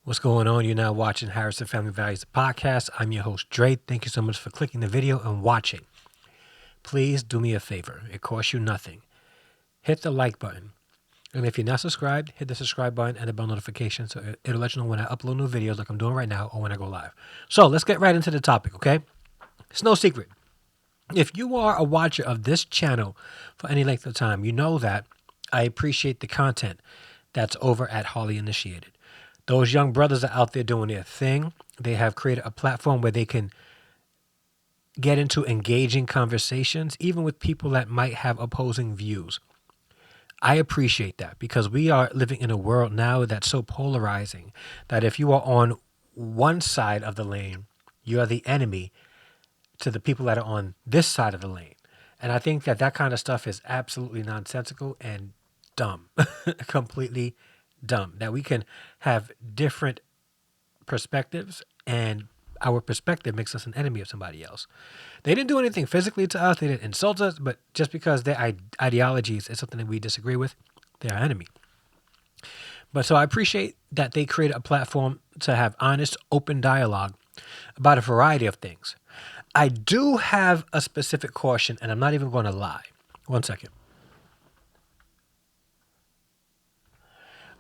What's going on? You're now watching Harrison Family Values Podcast. I'm your host, Dre. Thank you so much for clicking the video and watching. Please do me a favor. It costs you nothing. Hit the like button. And if you're not subscribed, hit the subscribe button and the bell notification so it'll let you know when I upload new videos like I'm doing right now or when I go live. So let's get right into the topic, okay? It's no secret. If you are a watcher of this channel for any length of time, you know that I appreciate the content that's over at Harley Initiated. Those young brothers are out there doing their thing. They have created a platform where they can get into engaging conversations, even with people that might have opposing views. I appreciate that because we are living in a world now that's so polarizing that if you are on one side of the lane, you are the enemy to the people that are on this side of the lane. And I think that kind of stuff is absolutely nonsensical and dumb, completely dumb. That we can have different perspectives and our perspective makes us an enemy of somebody else. They didn't do anything physically to us. They didn't insult us, but just because their ideologies is something that we disagree with, they're our enemy. But so I appreciate that they created a platform to have honest, open dialogue about a variety of things. I do have a specific caution, and I'm not even going to lie. One second.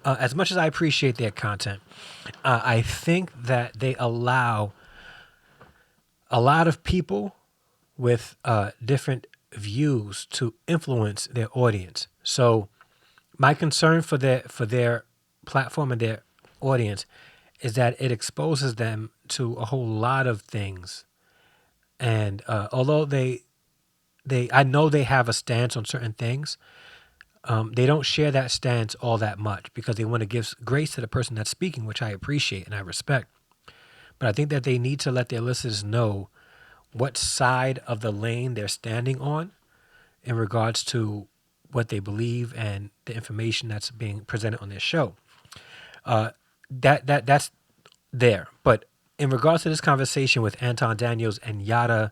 As much as I appreciate their content, I think that they allow a lot of people with different views to influence their audience. So my concern for their platform and their audience is that it exposes them to a whole lot of things. And although I know they have a stance on certain things, they don't share that stance all that much because they want to give grace to the person that's speaking, which I appreciate and I respect. But I think that they need to let their listeners know what side of the lane they're standing on in regards to what they believe and the information that's being presented on their show. That's there. But in regards to this conversation with Anton Daniels and Yada,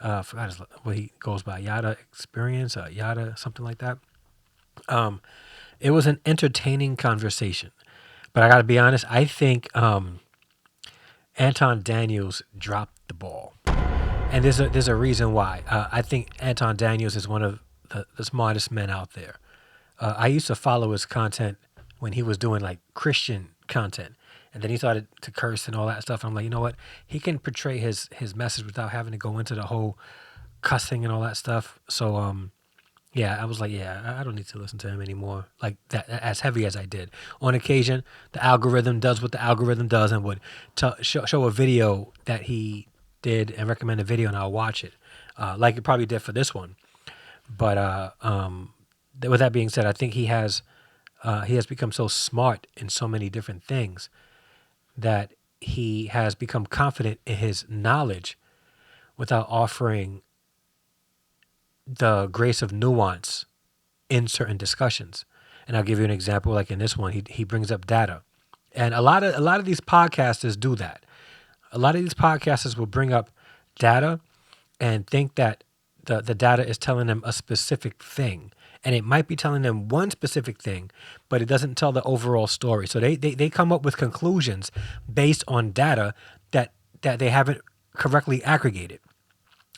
I forgot what he goes by, Yada Experience, Yada, something like that. It was an entertaining conversation, but I got to be honest. I think Anton Daniels dropped the ball, and there's a reason why. I think Anton Daniels is one of the smartest men out there. I used to follow his content when he was doing like Christian content, and then he started to curse and all that stuff. And I'm like, you know what? He can portray his message without having to go into the whole cussing and all that stuff. So yeah, I was like, yeah, I don't need to listen to him anymore like that, as heavy as I did. On occasion, the algorithm does what the algorithm does and would show a video that he did and recommend a video, and I'll watch it, like it probably did for this one. But with that being said, I think he has become so smart in so many different things that he has become confident in his knowledge without offering the grace of nuance in certain discussions. And I'll give you an example. Like in this one, he brings up data, and a lot of these podcasters do that. A lot of these podcasters will bring up data and think that the data is telling them a specific thing, and it might be telling them one specific thing, but it doesn't tell the overall story. So they come up with conclusions based on data that they haven't correctly aggregated.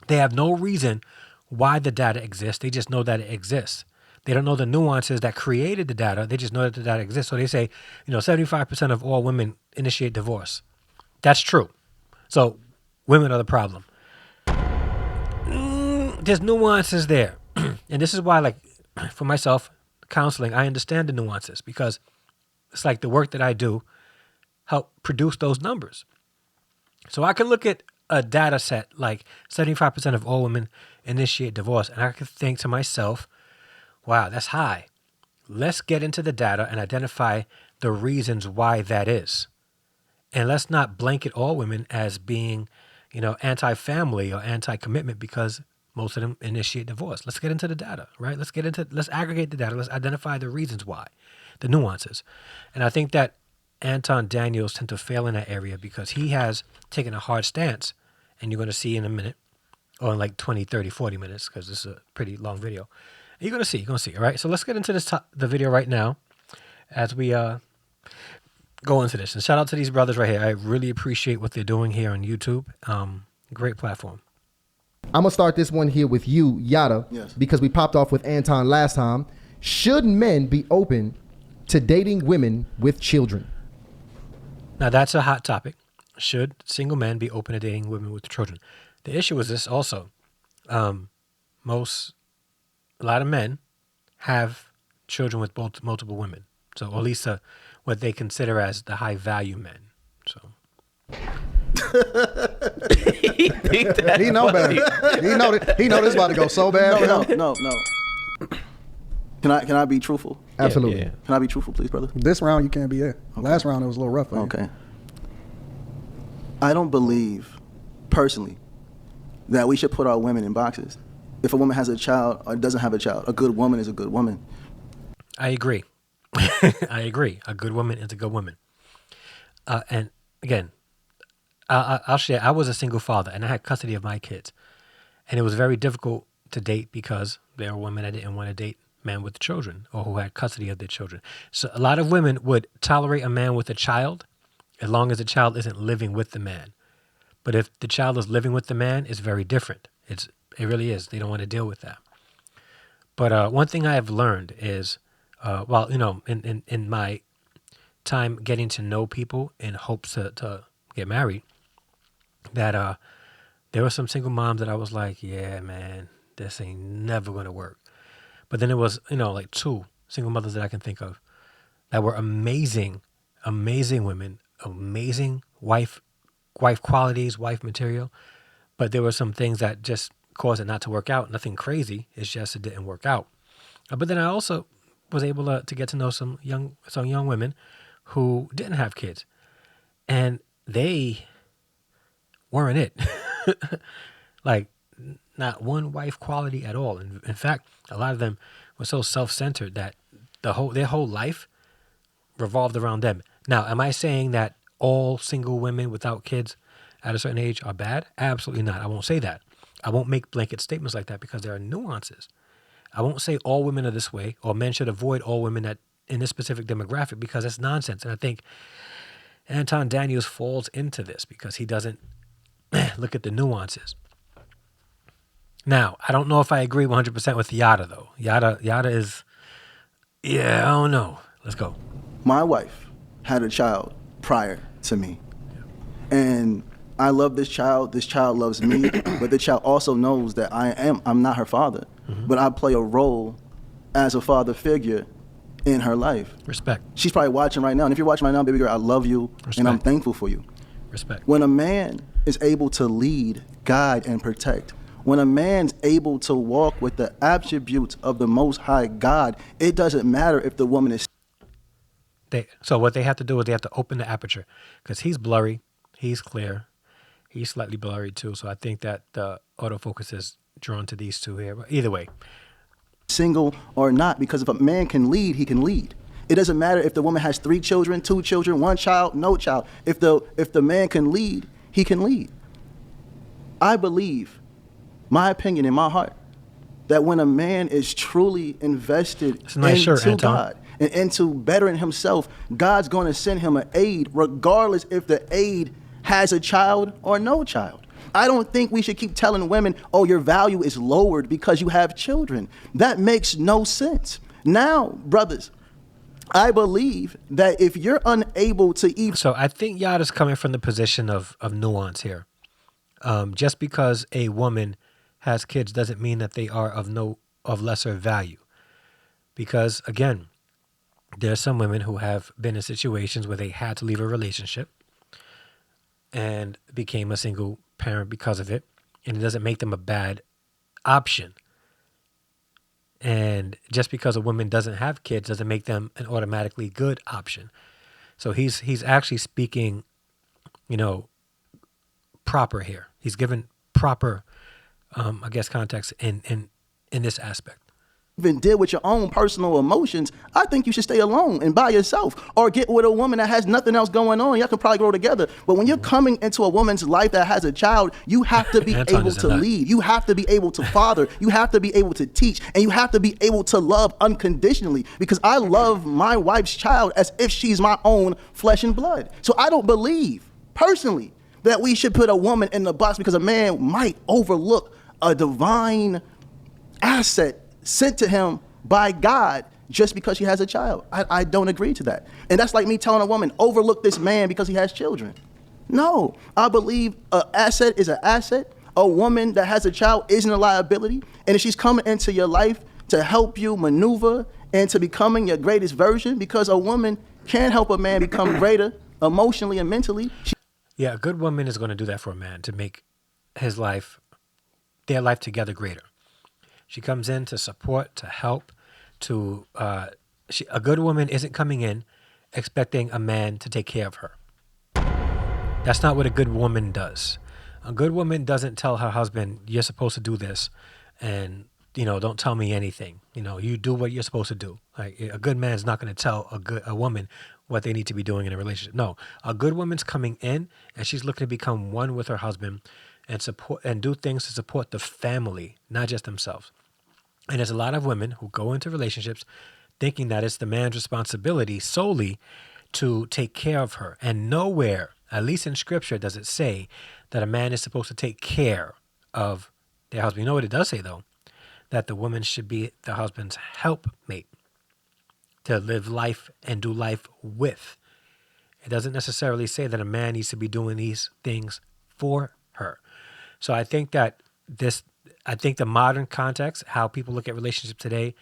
They have no reason why the data exists. They just know that it exists. They don't know the nuances that created the data. They just know that the data exists. So they say, 75% of all women initiate divorce. That's true. So women are the problem. There's nuances there. And this is why, like, for myself, counseling, I understand the nuances because it's like the work that I do help produce those numbers. So I can look at a data set like 75% of all women initiate divorce, and I can think to myself, wow, that's high. Let's get into the data and identify the reasons why that is. And let's not blanket all women as being, anti-family or anti-commitment because most of them initiate divorce. Let's get into the data, right? Let's aggregate the data. Let's identify the reasons why, the nuances. And I think that Anton Daniels tend to fail in that area because he has taken a hard stance, and you're going to see in a minute, or in like 20, 30, 40 minutes, because this is a pretty long video. You're going to see, all right? So let's get into the video right now as we go into this. And shout out to these brothers right here. I really appreciate what they're doing here on YouTube. Great platform. I'm going to start this one here with you, Yada, Yes. because we popped off with Anton last time. Should men be open to dating women with children? Now, that's a hot topic. Should single men be open to dating women with children? The issue is this also. A lot of men have children with multiple women. So, or at least what they consider as the high value men. So, He know better. He know this about to go so bad. for him. No. Can I be truthful? Absolutely. Yeah. Can I be truthful, please, brother? This round you can't be there. Last round it was a little rough for you. Okay. I don't believe, personally, that we should put our women in boxes. If a woman has a child or doesn't have a child, a good woman is a good woman. I agree. I agree. A good woman is a good woman. And again, I'll share. I was a single father and I had custody of my kids. And it was very difficult to date because there were women that didn't want to date men with children or who had custody of their children. So a lot of women would tolerate a man with a child as long as the child isn't living with the man. But if the child is living with the man, it's very different. It really is. They don't want to deal with that. But one thing I have learned is, in my time getting to know people in hopes to get married, that there were some single moms that I was like, yeah, man, this ain't never going to work. But then it was, like 2 single mothers that I can think of that were amazing, amazing women, amazing wife qualities, wife material. But there were some things that just caused it not to work out. Nothing crazy. It's just it didn't work out. But then I also was able to get to know some young women who didn't have kids. And they weren't it. Like, not one wife quality at all. In fact, a lot of them were so self-centered that their whole life revolved around them. Now, am I saying that all single women without kids at a certain age are bad? Absolutely not. I won't say that. I won't make blanket statements like that because there are nuances. I won't say all women are this way or men should avoid all women that in this specific demographic because that's nonsense. And I think Anton Daniels falls into this because he doesn't look at the nuances. Now, I don't know if I agree 100% with Yada, though. Yada is, I don't know. Let's go. My wife had a child prior to me. And I love this child. This child loves me. But the child also knows that I'm not her father. Mm-hmm. But I play a role as a father figure in her life. Respect. She's probably watching right now. And if you're watching right now, baby girl, I love you. Respect. And I'm thankful for you. Respect. When a man is able to lead, guide, and protect, when a man's able to walk with the attributes of the Most High God, it doesn't matter if the woman is... So what they have to do is they have to open the aperture because he's blurry, he's clear, he's slightly blurry too. So I think that the autofocus is drawn to these two here. But either way. Single or not, because if a man can lead, he can lead. It doesn't matter if the woman has 3 children, 2 children, 1 child, no child. If the man can lead, he can lead. I believe, my opinion in my heart, that when a man is truly invested into God and into bettering himself, God's going to send him an aid, regardless if the aid has a child or no child. I don't think we should keep telling women, oh, your value is lowered because you have children. That makes no sense. Now, brothers, I believe that if you're unable to even... So I think Yada's coming from the position of nuance here. Just because a woman has kids doesn't mean that they are of lesser value. Because again, there are some women who have been in situations where they had to leave a relationship and became a single parent because of it. And it doesn't make them a bad option. And just because a woman doesn't have kids doesn't make them an automatically good option. So he's actually speaking, proper here. He's given proper, context in this aspect. even deal with your own personal emotions, I think you should stay alone and by yourself, or get with a woman that has nothing else going on. Y'all can probably grow together. But when you're coming into a woman's life that has a child, you have to be Anton able is a to nut. lead. You have to be able to father. You have to be able to teach, and you have to be able to love unconditionally, because I love my wife's child as if she's my own flesh and blood. So I don't believe, personally, that we should put a woman in the box because a man might overlook a divine asset sent to him by God just because she has a child. I don't agree to that. And that's like me telling a woman, overlook this man because he has children. No, I believe an asset is an asset. A woman that has a child isn't a liability. And if she's coming into your life to help you maneuver into becoming your greatest version, because a woman can help a man become greater emotionally and mentally. Yeah, a good woman is going to do that for a man to make his life, their life together greater. She comes in to support, to help, to a good woman isn't coming in expecting a man to take care of her. That's not what a good woman does. A good woman doesn't tell her husband, "You're supposed to do this," and don't tell me anything. You do what you're supposed to do. Like, a good man's not going to tell a woman what they need to be doing in a relationship. No, a good woman's coming in and she's looking to become one with her husband and support and do things to support the family, not just themselves. And there's a lot of women who go into relationships thinking that it's the man's responsibility solely to take care of her. And nowhere, at least in scripture, does it say that a man is supposed to take care of their husband. You know what it does say, though? That the woman should be the husband's helpmate to live life and do life with. It doesn't necessarily say that a man needs to be doing these things for her. So I think the modern context, how people look at relationships today,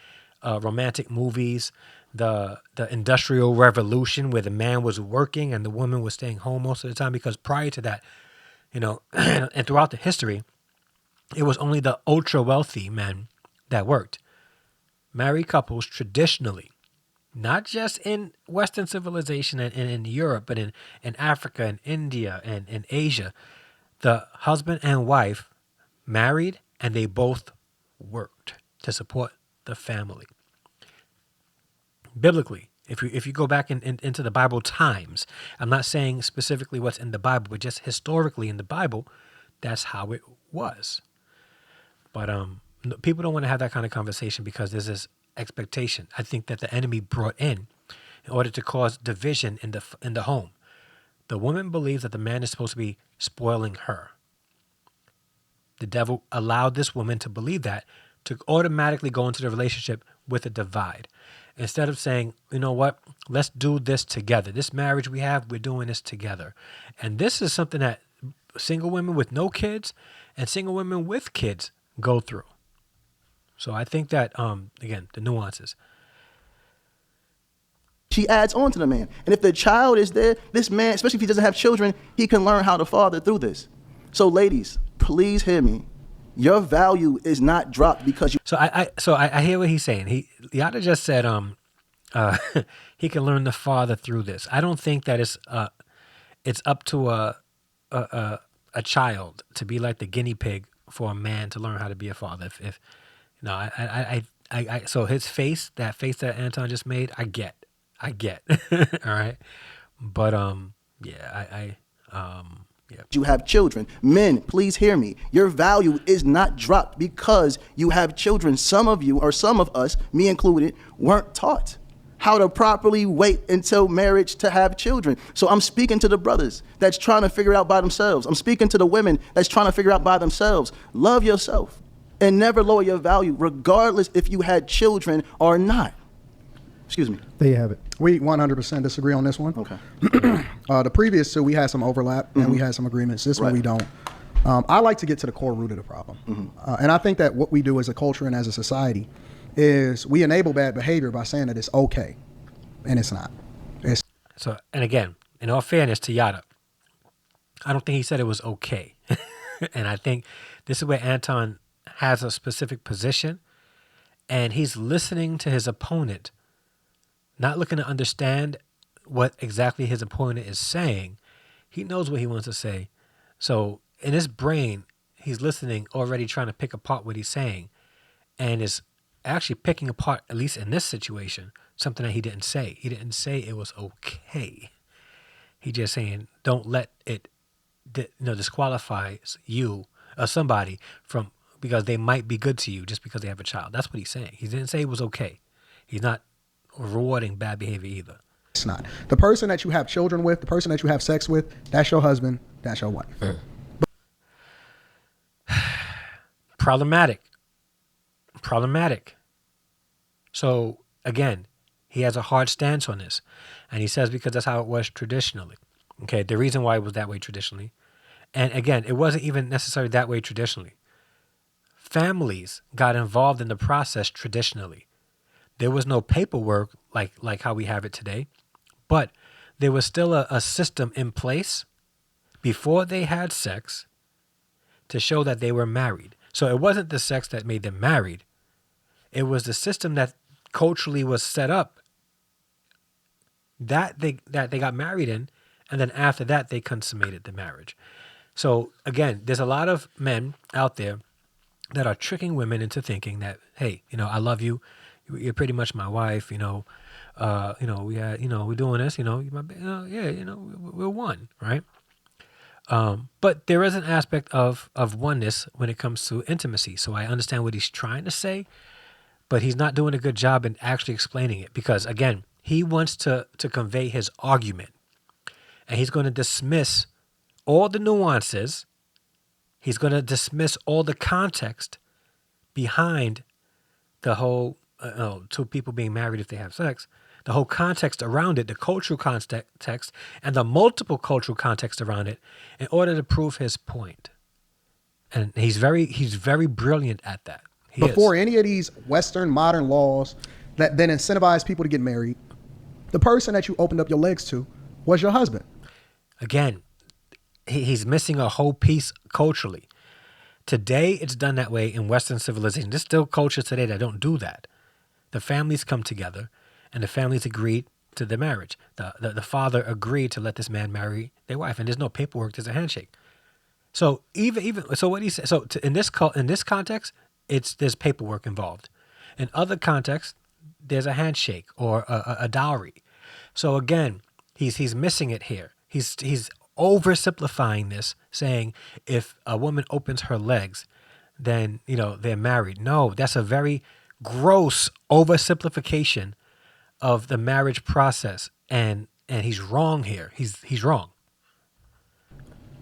romantic movies, the Industrial Revolution, where the man was working and the woman was staying home most of the time, because prior to that, and throughout the history, it was only the ultra wealthy men that worked. Married couples traditionally, not just in Western civilization and in Europe, but in Africa and India and in Asia, the husband and wife married and they both worked to support the family. Biblically, if you go back into the Bible times, I'm not saying specifically what's in the Bible, but just historically in the Bible, that's how it was. But people don't want to have that kind of conversation because there's this expectation, I think, that the enemy brought in order to cause division in the home. The woman believes that the man is supposed to be spoiling her. The devil allowed this woman to believe that, to automatically go into the relationship with a divide. Instead of saying, you know what, let's do this together. This marriage we have, we're doing this together. And this is something that single women with no kids and single women with kids go through. So I think that, again, the nuances. She adds on to the man. And if the child is there, this man, especially if he doesn't have children, he can learn how to father through this. So ladies, please hear me. Your value is not dropped because you... So I hear what he's saying. Yada just said he can learn the father through this. I don't think that it's up to a child to be like the guinea pig for a man to learn how to be a father. So his face, that face that Anton just made, I get. All right. But yeah. You have children. Men, please hear me. Your value is not dropped because you have children. Some of you, or some of us, me included, weren't taught how to properly wait until marriage to have children. So I'm speaking to the brothers that's trying to figure it out by themselves. I'm speaking to the women that's trying to figure it out by themselves. Love yourself and never lower your value, regardless if you had children or not. Excuse me. There you have it. We 100% disagree on this one. Okay. The previous two, we had some overlap and we had some agreements. This one we don't. I like to get to the core root of the problem. And I think that what we do as a culture and as a society is we enable bad behavior by saying that it's okay. And it's not. So, and again, in all fairness to Yada, I don't think he said it was okay. And I think this is where Anton has a specific position and he's listening to his opponent, not looking to understand what exactly his opponent is saying. He knows what he wants to say. So in his brain, he's listening, already trying to pick apart what he's saying, and is actually picking apart, at least in this situation, something that he didn't say. He didn't say it was okay. He just saying don't let it, disqualify you or somebody from because they might be good to you just because they have a child. That's what he's saying. He didn't say it was okay. He's not rewarding bad behavior either. It's not. The person that you have children with, the person that you have sex with, that's your husband, that's your wife. Problematic. So again, he has a hard stance on this. And he says because that's how it was traditionally. Okay, the reason why it was that way traditionally. And again, it wasn't even necessarily that way traditionally. Families got involved in the process traditionally. There was no paperwork like how we have it today, but there was still a system in place before they had sex to show that they were married. So it wasn't the sex that made them married. It was the system that culturally was set up that they got married in, and then after that they consummated the marriage. So again, there's a lot of men out there that are tricking women into thinking that, hey, I love you. You're pretty much my wife. We're doing this. We're one, right? But there is an aspect of oneness when it comes to intimacy. So I understand what he's trying to say, but he's not doing a good job in actually explaining it because, again, he wants to convey his argument, and he's going to dismiss all the nuances. He's going to dismiss all the context behind the whole two people being married if they have sex, the whole context around it, the cultural context, and the multiple cultural context around it in order to prove his point. And he's very brilliant at that. Before any of these Western modern laws that then incentivize people to get married, the person that you opened up your legs to was your husband. Again, he's missing a whole piece culturally. Today, it's done that way in Western civilization. There's still cultures today that don't do that. The families come together, and the families agreed to the marriage. The father agreed to let this man marry their wife, and there's no paperwork. There's a handshake. So so what he said. So in this context, there's paperwork involved. In other contexts, there's a handshake or a dowry. So again, he's missing it here. He's oversimplifying this, saying if a woman opens her legs, then they're married. No, that's a very gross oversimplification of the marriage process, and he's wrong here. He's wrong.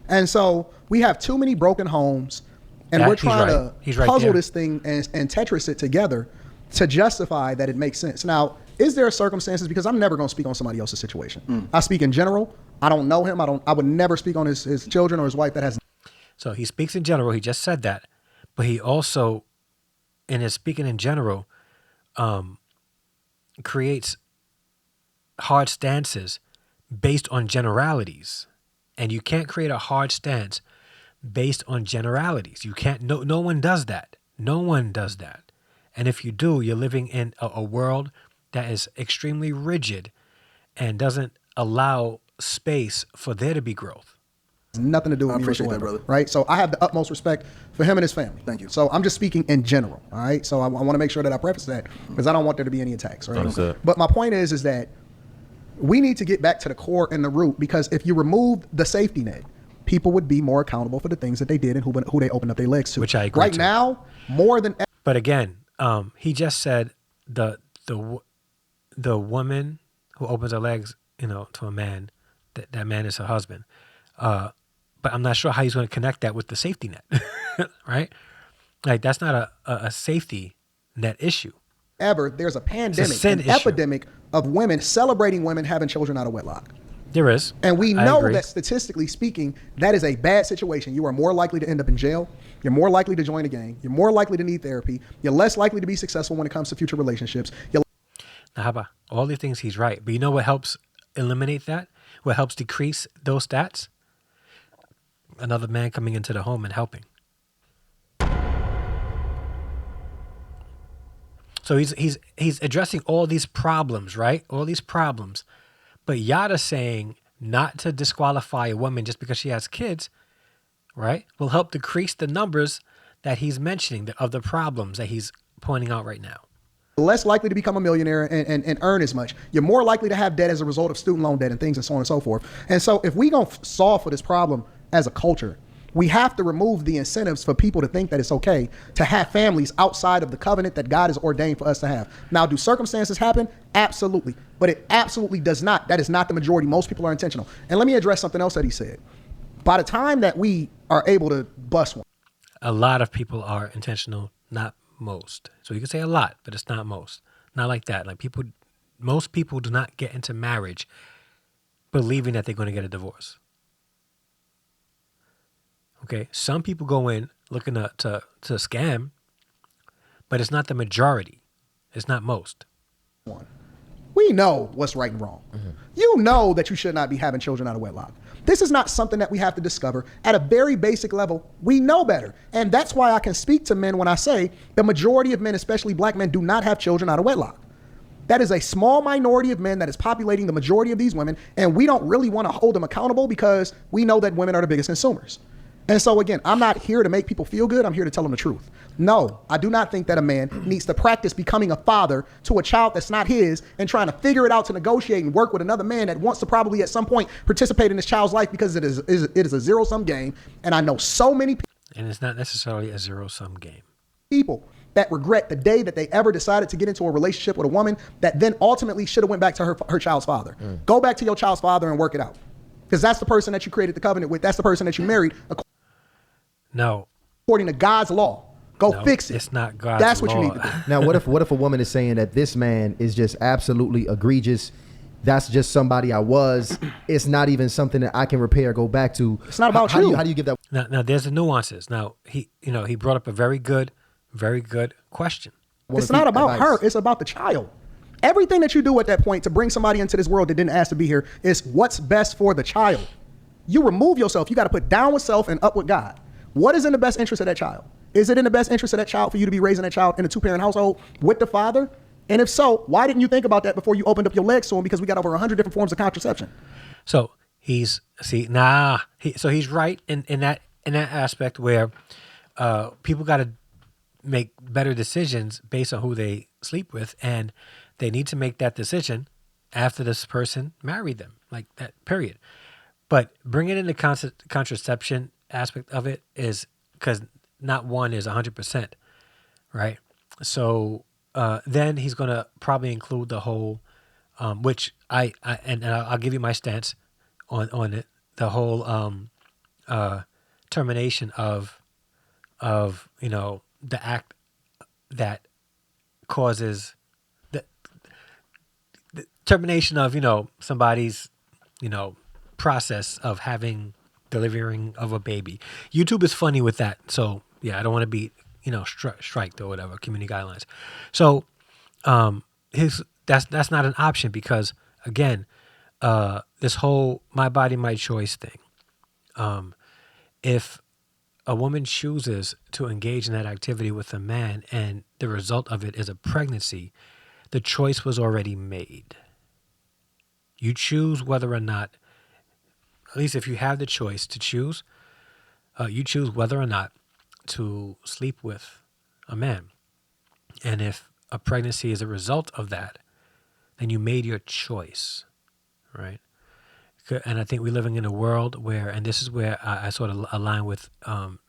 And so we have too many broken homes, and we're trying to puzzle this thing and Tetris it together to justify that it makes sense. Now, is there circumstances, because I'm never going to speak on somebody else's situation. I speak in general. I don't know him. I would never speak on his children or his wife that has. So he speaks in general. He just said that, but he also, in his speaking in general, creates hard stances based on generalities, and you can't create a hard stance based on generalities. You can't. No one does that. No one does that. And if you do, you're living in a world that is extremely rigid and doesn't allow space for there to be growth. Nothing to do with me whatsoever, that, brother. Right? So I have the utmost respect for him and his family. Thank you. So I'm just speaking in general, all right? So I want to make sure that I preface that because I don't want there to be any attacks, right? But my point is that we need to get back to the core and the root, because if you remove the safety net, people would be more accountable for the things that they did and who they opened up their legs to. Which I agree Right now, more than ever. But again, he just said the woman who opens her legs, to a man, that man is her husband. But I'm not sure how he's going to connect that with the safety net, right? Like that's not a safety net issue. There's a pandemic, an epidemic of women celebrating women having children out of wedlock. There is. And we know that statistically speaking, that is a bad situation. You are more likely to end up in jail. You're more likely to join a gang. You're more likely to need therapy. You're less likely to be successful when it comes to future relationships. Now, how about all these things? He's right. But you know what helps eliminate that? What helps decrease those stats? Another man coming into the home and helping. So he's addressing all these problems, right? All these problems. But Yada's saying not to disqualify a woman just because she has kids, right? Will help decrease the numbers that he's mentioning of the problems that he's pointing out right now. less likely to become a millionaire and earn as much. You're more likely to have debt as a result of student loan debt and things and so on and so forth. And so if we don't solve for this problem as a culture, we have to remove the incentives for people to think that it's okay to have families outside of the covenant that God has ordained for us to have. Now, do circumstances happen? Absolutely. But it absolutely does not. That is not the majority. Most people are intentional. And let me address something else that he said. By the time that we are able to bust one, A lot of people are intentional, not most. So you can say a lot, but it's not most. Not like that. Like most people do not get into marriage believing that they're going to get a divorce. Okay, some people go in looking to scam, but it's not the majority. It's not most. we know what's right and wrong. Mm-hmm. You know that you should not be having children out of wedlock. This is not something that we have to discover. At a very basic level, we know better. And that's why I can speak to men when I say the majority of men, especially black men, do not have children out of wedlock. That is a small minority of men that is populating the majority of these women, and we don't really want to hold them accountable because we know that women are the biggest consumers. And so again, I'm not here to make people feel good. I'm here to tell them the truth. No, I do not think that a man needs to practice becoming a father to a child that's not his and trying to figure it out to negotiate and work with another man that wants to probably at some point participate in his child's life because it is a zero-sum game. And I know so many people. And it's not necessarily a zero-sum game. People that regret the day that they ever decided to get into a relationship with a woman that then ultimately should have went back to her child's father. Go back to your child's father and work it out. Because that's the person that you created the covenant with. That's the person that you married. No. According to God's law. Go fix it. It's not God's That's what law. you need to do. Now, what if a woman is saying that this man is just absolutely egregious? That's just somebody I was. It's not even something that I can repair, go back to. It's not about how you. How do you give that? Now there's the nuances. Now he brought up a very good question. It's not about her. It's about the child. Everything that you do at that point to bring somebody into this world that didn't ask to be here is what's best for the child. You remove yourself. You got to put down with self and up with God. What is in the best interest of that child? Is it in the best interest of that child for you to be raising that child in a two-parent household with the father? And if so, why didn't you think about that before you opened up your legs to him? Because we got over 100 different forms of contraception. So he's right in that aspect where people got to make better decisions based on who they sleep with, and they need to make that decision after this person married them, like that, period. But bringing in the contraception aspect of it is because not one is 100%, right? So then he's going to probably include the whole, which I'll give you my stance on it, the whole termination of the act that causes the termination of somebody's process of delivering of a baby. YouTube is funny with that, so yeah, I don't want to be striked or whatever, community guidelines. So that's not an option because again, this whole my body my choice thing. If a woman chooses to engage in that activity with a man and the result of it is a pregnancy, the choice was already made. You choose whether or not, at least if you have the choice to choose, you choose whether or not to sleep with a man. And if a pregnancy is a result of that, then you made your choice, right? And I think we're living in a world where, and this is where I sort of align with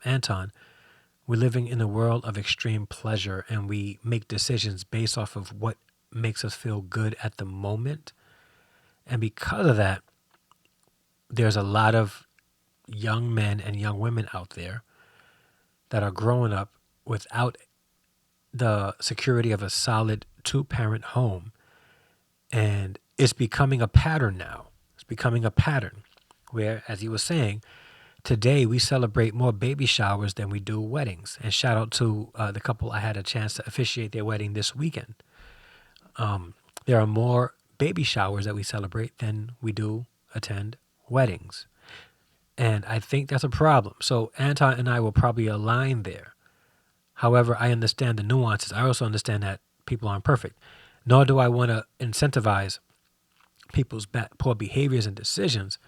Anton, we're living in a world of extreme pleasure and we make decisions based off of what makes us feel good at the moment. And because of that, there's a lot of young men and young women out there that are growing up without the security of a solid two-parent home. And it's becoming a pattern now. It's becoming a pattern where, as he was saying, today we celebrate more baby showers than we do weddings. And shout out to the couple I had a chance to officiate their wedding this weekend. There are more baby showers that we celebrate than we do attend weddings. And I think that's a problem. So Anton and I will probably align there. However, I understand the nuances. I also understand that people aren't perfect. Nor do I want to incentivize people's poor behaviors and decisions.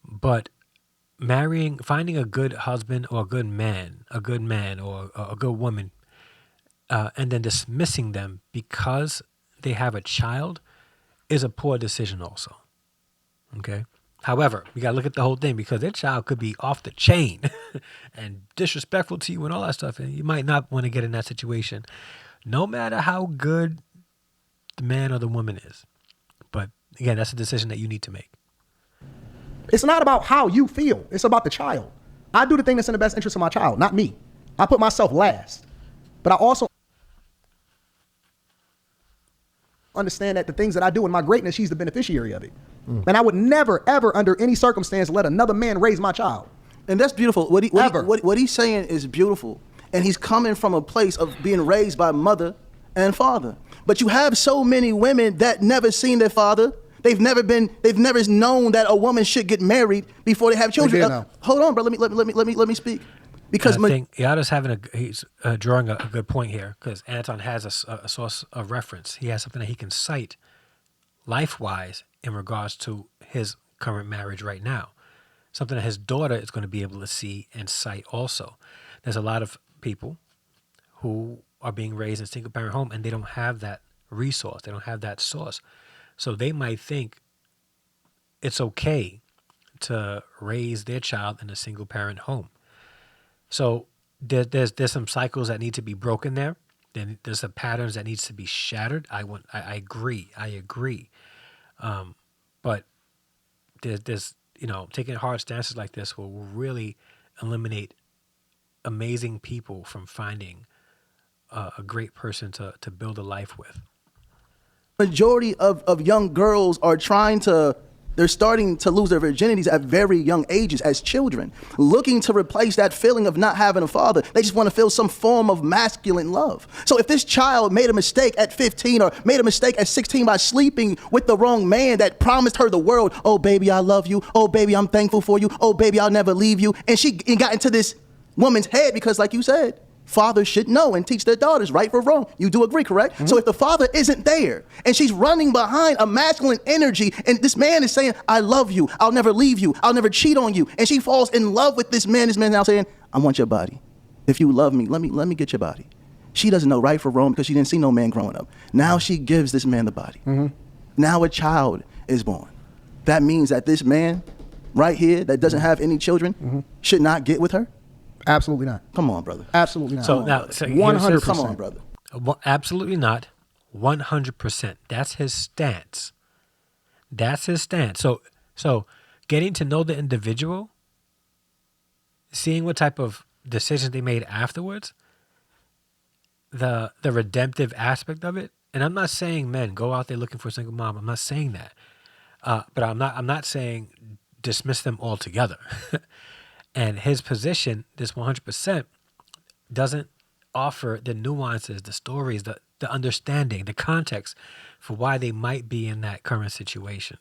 But finding a good husband or a good man or a good woman and then dismissing them because they have a child is a poor decision also. Okay. However, we got to look at the whole thing because their child could be off the chain and disrespectful to you and all that stuff. And you might not want to get in that situation, no matter how good the man or the woman is. But again, that's a decision that you need to make. It's not about how you feel. It's about the child. I do the thing that's in the best interest of my child, not me. I put myself last. But I also understand that the things that I do in my greatness, she's the beneficiary of it. And I would never, ever, under any circumstance, let another man raise my child. And that's beautiful. What he's saying is beautiful. And he's coming from a place of being raised by mother and father. But you have so many women that never seen their father. They've never known that a woman should get married before they have children. Hold on, bro. Let me speak. Because I think Yada's he's drawing a good point here because Anton has a source of reference. He has something that he can cite life-wise in regards to his current marriage right now. Something that his daughter is going to be able to see and cite also. There's a lot of people who are being raised in single-parent home and they don't have that resource. They don't have that source. So they might think it's okay to raise their child in a single-parent home. So there's some cycles that need to be broken there. Then there's some patterns that needs to be shattered. I agree. But there's taking hard stances like this will really eliminate amazing people from finding a great person to build a life with. Majority of young girls are they're starting to lose their virginities at very young ages as children, looking to replace that feeling of not having a father. They just want to feel some form of masculine love. So if this child made a mistake at 15 or made a mistake at 16 by sleeping with the wrong man that promised her the world, oh, baby, I love you. Oh, baby, I'm thankful for you. Oh, baby, I'll never leave you. And she got into this woman's head because, like you said, fathers should know and teach their daughters right for wrong. You do agree, correct? Mm-hmm. So if the father isn't there and she's running behind a masculine energy and this man is saying, I love you, I'll never leave you, I'll never cheat on you, and she falls in love with this man now saying, I want your body. If you love me, let me get your body. She doesn't know right for wrong because she didn't see no man growing up. Now she gives this man the body. Mm-hmm. Now a child is born. That means that this man right here that doesn't have any children should not get with her? Absolutely not. Come on, brother. Absolutely not. So now, 100%. Come on, brother. Absolutely not. 100%. That's his stance. So getting to know the individual, seeing what type of decisions they made afterwards, the redemptive aspect of it. And I'm not saying men go out there looking for a single mom. I'm not saying that. But I'm not saying dismiss them altogether. And his position, this 100%, doesn't offer the nuances, the stories, the understanding, the context for why they might be in that current situation.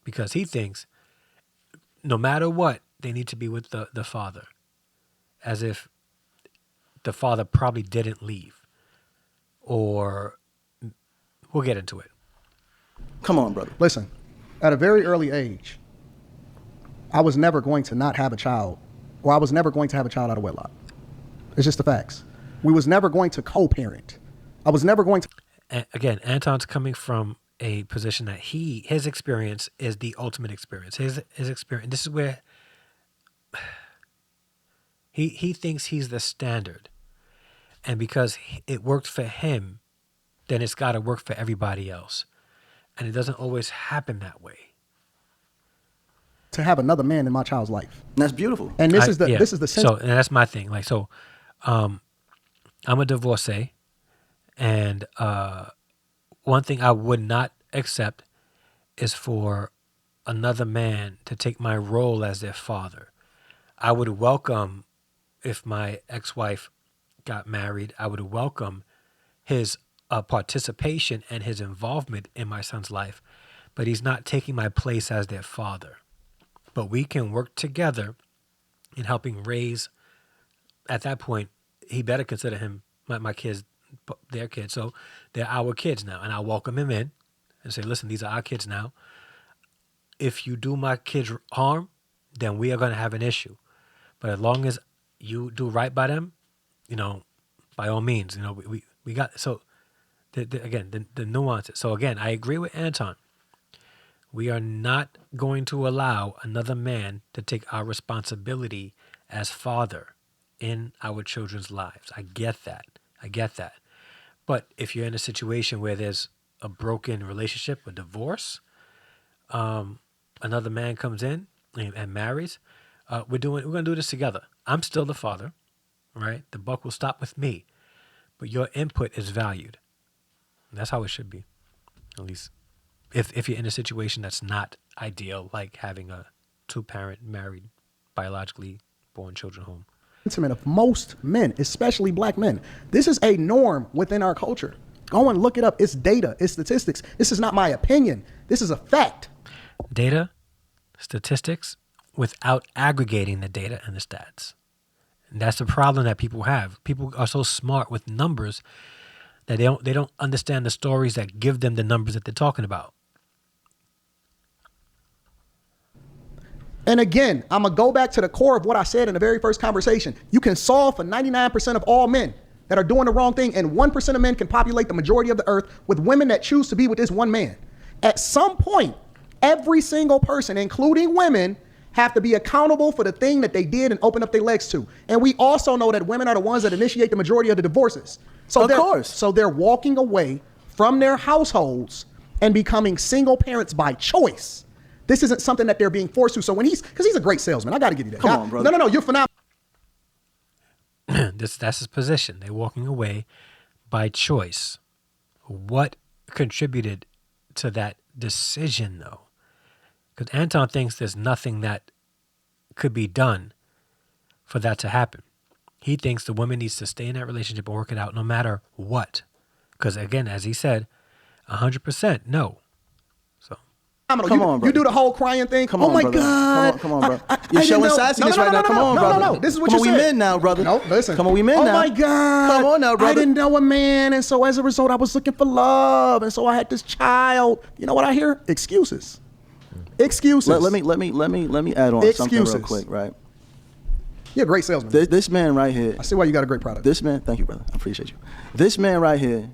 Because he thinks no matter what, they need to be with the father. As if the father probably didn't leave. Or we'll get into it. Come on, brother. Listen, at a very early age, I was never going to not have a child, or I was never going to have a child out of wedlock. It's just the facts. We was never going to co-parent. I was never going to. Again, Anton's coming from a position that his experience is the ultimate experience. His experience. This is where he thinks he's the standard, and because it worked for him, then it's got to work for everybody else, and it doesn't always happen that way. To have another man in my child's life. That's beautiful. And this is the sense. So, and that's my thing. I'm a divorcee, and one thing I would not accept is for another man to take my role as their father. I would welcome if my ex-wife got married. I would welcome his participation and his involvement in my son's life, but he's not taking my place as their father. But we can work together in helping raise. At that point, he better consider him my kids, their kids. So they're our kids now, and I'll welcome him in and say, "Listen, these are our kids now. If you do my kids harm, then we are going to have an issue. But as long as you do right by them, by all means, we got so. The nuances. So again, I agree with Anton. We are not going to allow another man to take our responsibility as father in our children's lives. I get that. But if you're in a situation where there's a broken relationship, a divorce, another man comes in and marries, we're going to do this together. I'm still the father, right? The buck will stop with me, but your input is valued. And that's how it should be, at least if you're in a situation that's not ideal, like having a 2-parent married, biologically born children home. Sentiment of most men, especially black men. This is a norm within our culture. Go and look it up. It's data. It's statistics. This is not my opinion. This is a fact. Data, statistics, without aggregating the data and the stats. And that's the problem that people have. People are so smart with numbers that they don't understand the stories that give them the numbers that they're talking about. And again, I'm going to go back to the core of what I said in the very first conversation. You can solve for 99% of all men that are doing the wrong thing, and 1% of men can populate the majority of the earth with women that choose to be with this one man. At some point, every single person, including women, have to be accountable for the thing that they did and open up their legs to. And we also know that women are the ones that initiate the majority of the divorces. Of course. So they're walking away from their households and becoming single parents by choice. This isn't something that they're being forced to. So when because he's a great salesman. I got to give you that. Come on, brother. No, you're phenomenal. That's his position. They're walking away by choice. What contributed to that decision, though? Because Anton thinks there's nothing that could be done for that to happen. He thinks the woman needs to stay in that relationship and work it out no matter what. Because again, as he said, 100% no. So Come on, bro. You do the whole crying thing. Come on, oh my brother. God. Come on, bro. You're showing sassiness right now. Come on, brother. No. This is what Come you on, said. we men now, brother. No, listen. Come on, we men now. Oh my God. Come on now, brother. I didn't know a man, and so as a result, I was looking for love, and so I had this child. You know what I hear? Excuses. Excuses. Let me add on something real quick, right? You're a great salesman. This man right here. I see why you got a great product. This man, thank you, brother. I appreciate you. This man right here.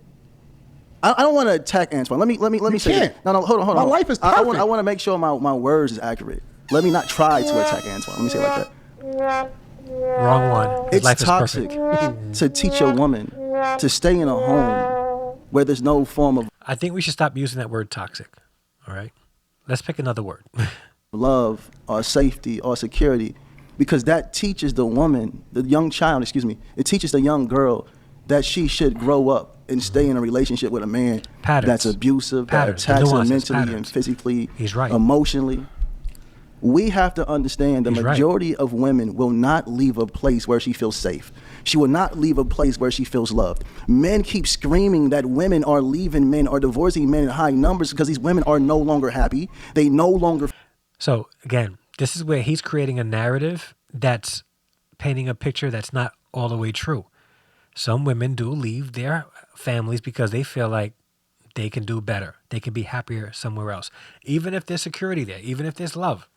I don't want to attack Antoine. Let me say can't. this. No, hold on. My life is perfect. I want to make sure my words is accurate. Let me not try to attack Antoine. Let me say it like that. wrong one. His It's life is toxic perfect. to teach a woman to stay in a home where there's no form of I think we should stop using that word toxic. All right? Let's pick another word. love or safety or security, because that teaches the woman, the young child, it teaches the young girl that she should grow up and stay in a relationship with a man that's abusive, that attacks her mentally and physically, He's right. emotionally. We have to understand the majority of women will not leave a place where she feels safe. She will not leave a place where she feels loved. Men keep screaming that women are leaving men or divorcing men in high numbers because these women are no longer happy. They no longer. So again, this is where he's creating a narrative that's painting a picture that's not all the way true. Some women do leave their families because they feel like they can do better. They can be happier somewhere else. Even if there's security there, even if there's love,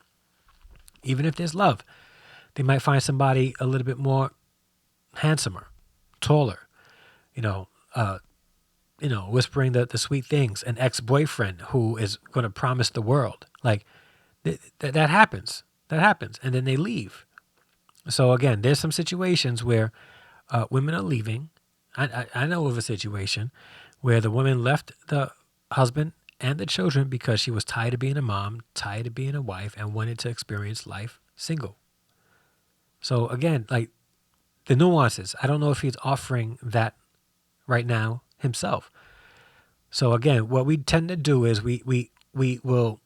they might find somebody a little bit more handsomer, taller, whispering the sweet things, an ex-boyfriend who is going to promise the world. Like that happens. That happens. And then they leave. So again, there's some situations where women are leaving. I know of a situation where the woman left the husband and the children because she was tired of being a mom, tired of being a wife, and wanted to experience life single. So again, like the nuances, I don't know if he's offering that right now himself. So again, what we tend to do is we will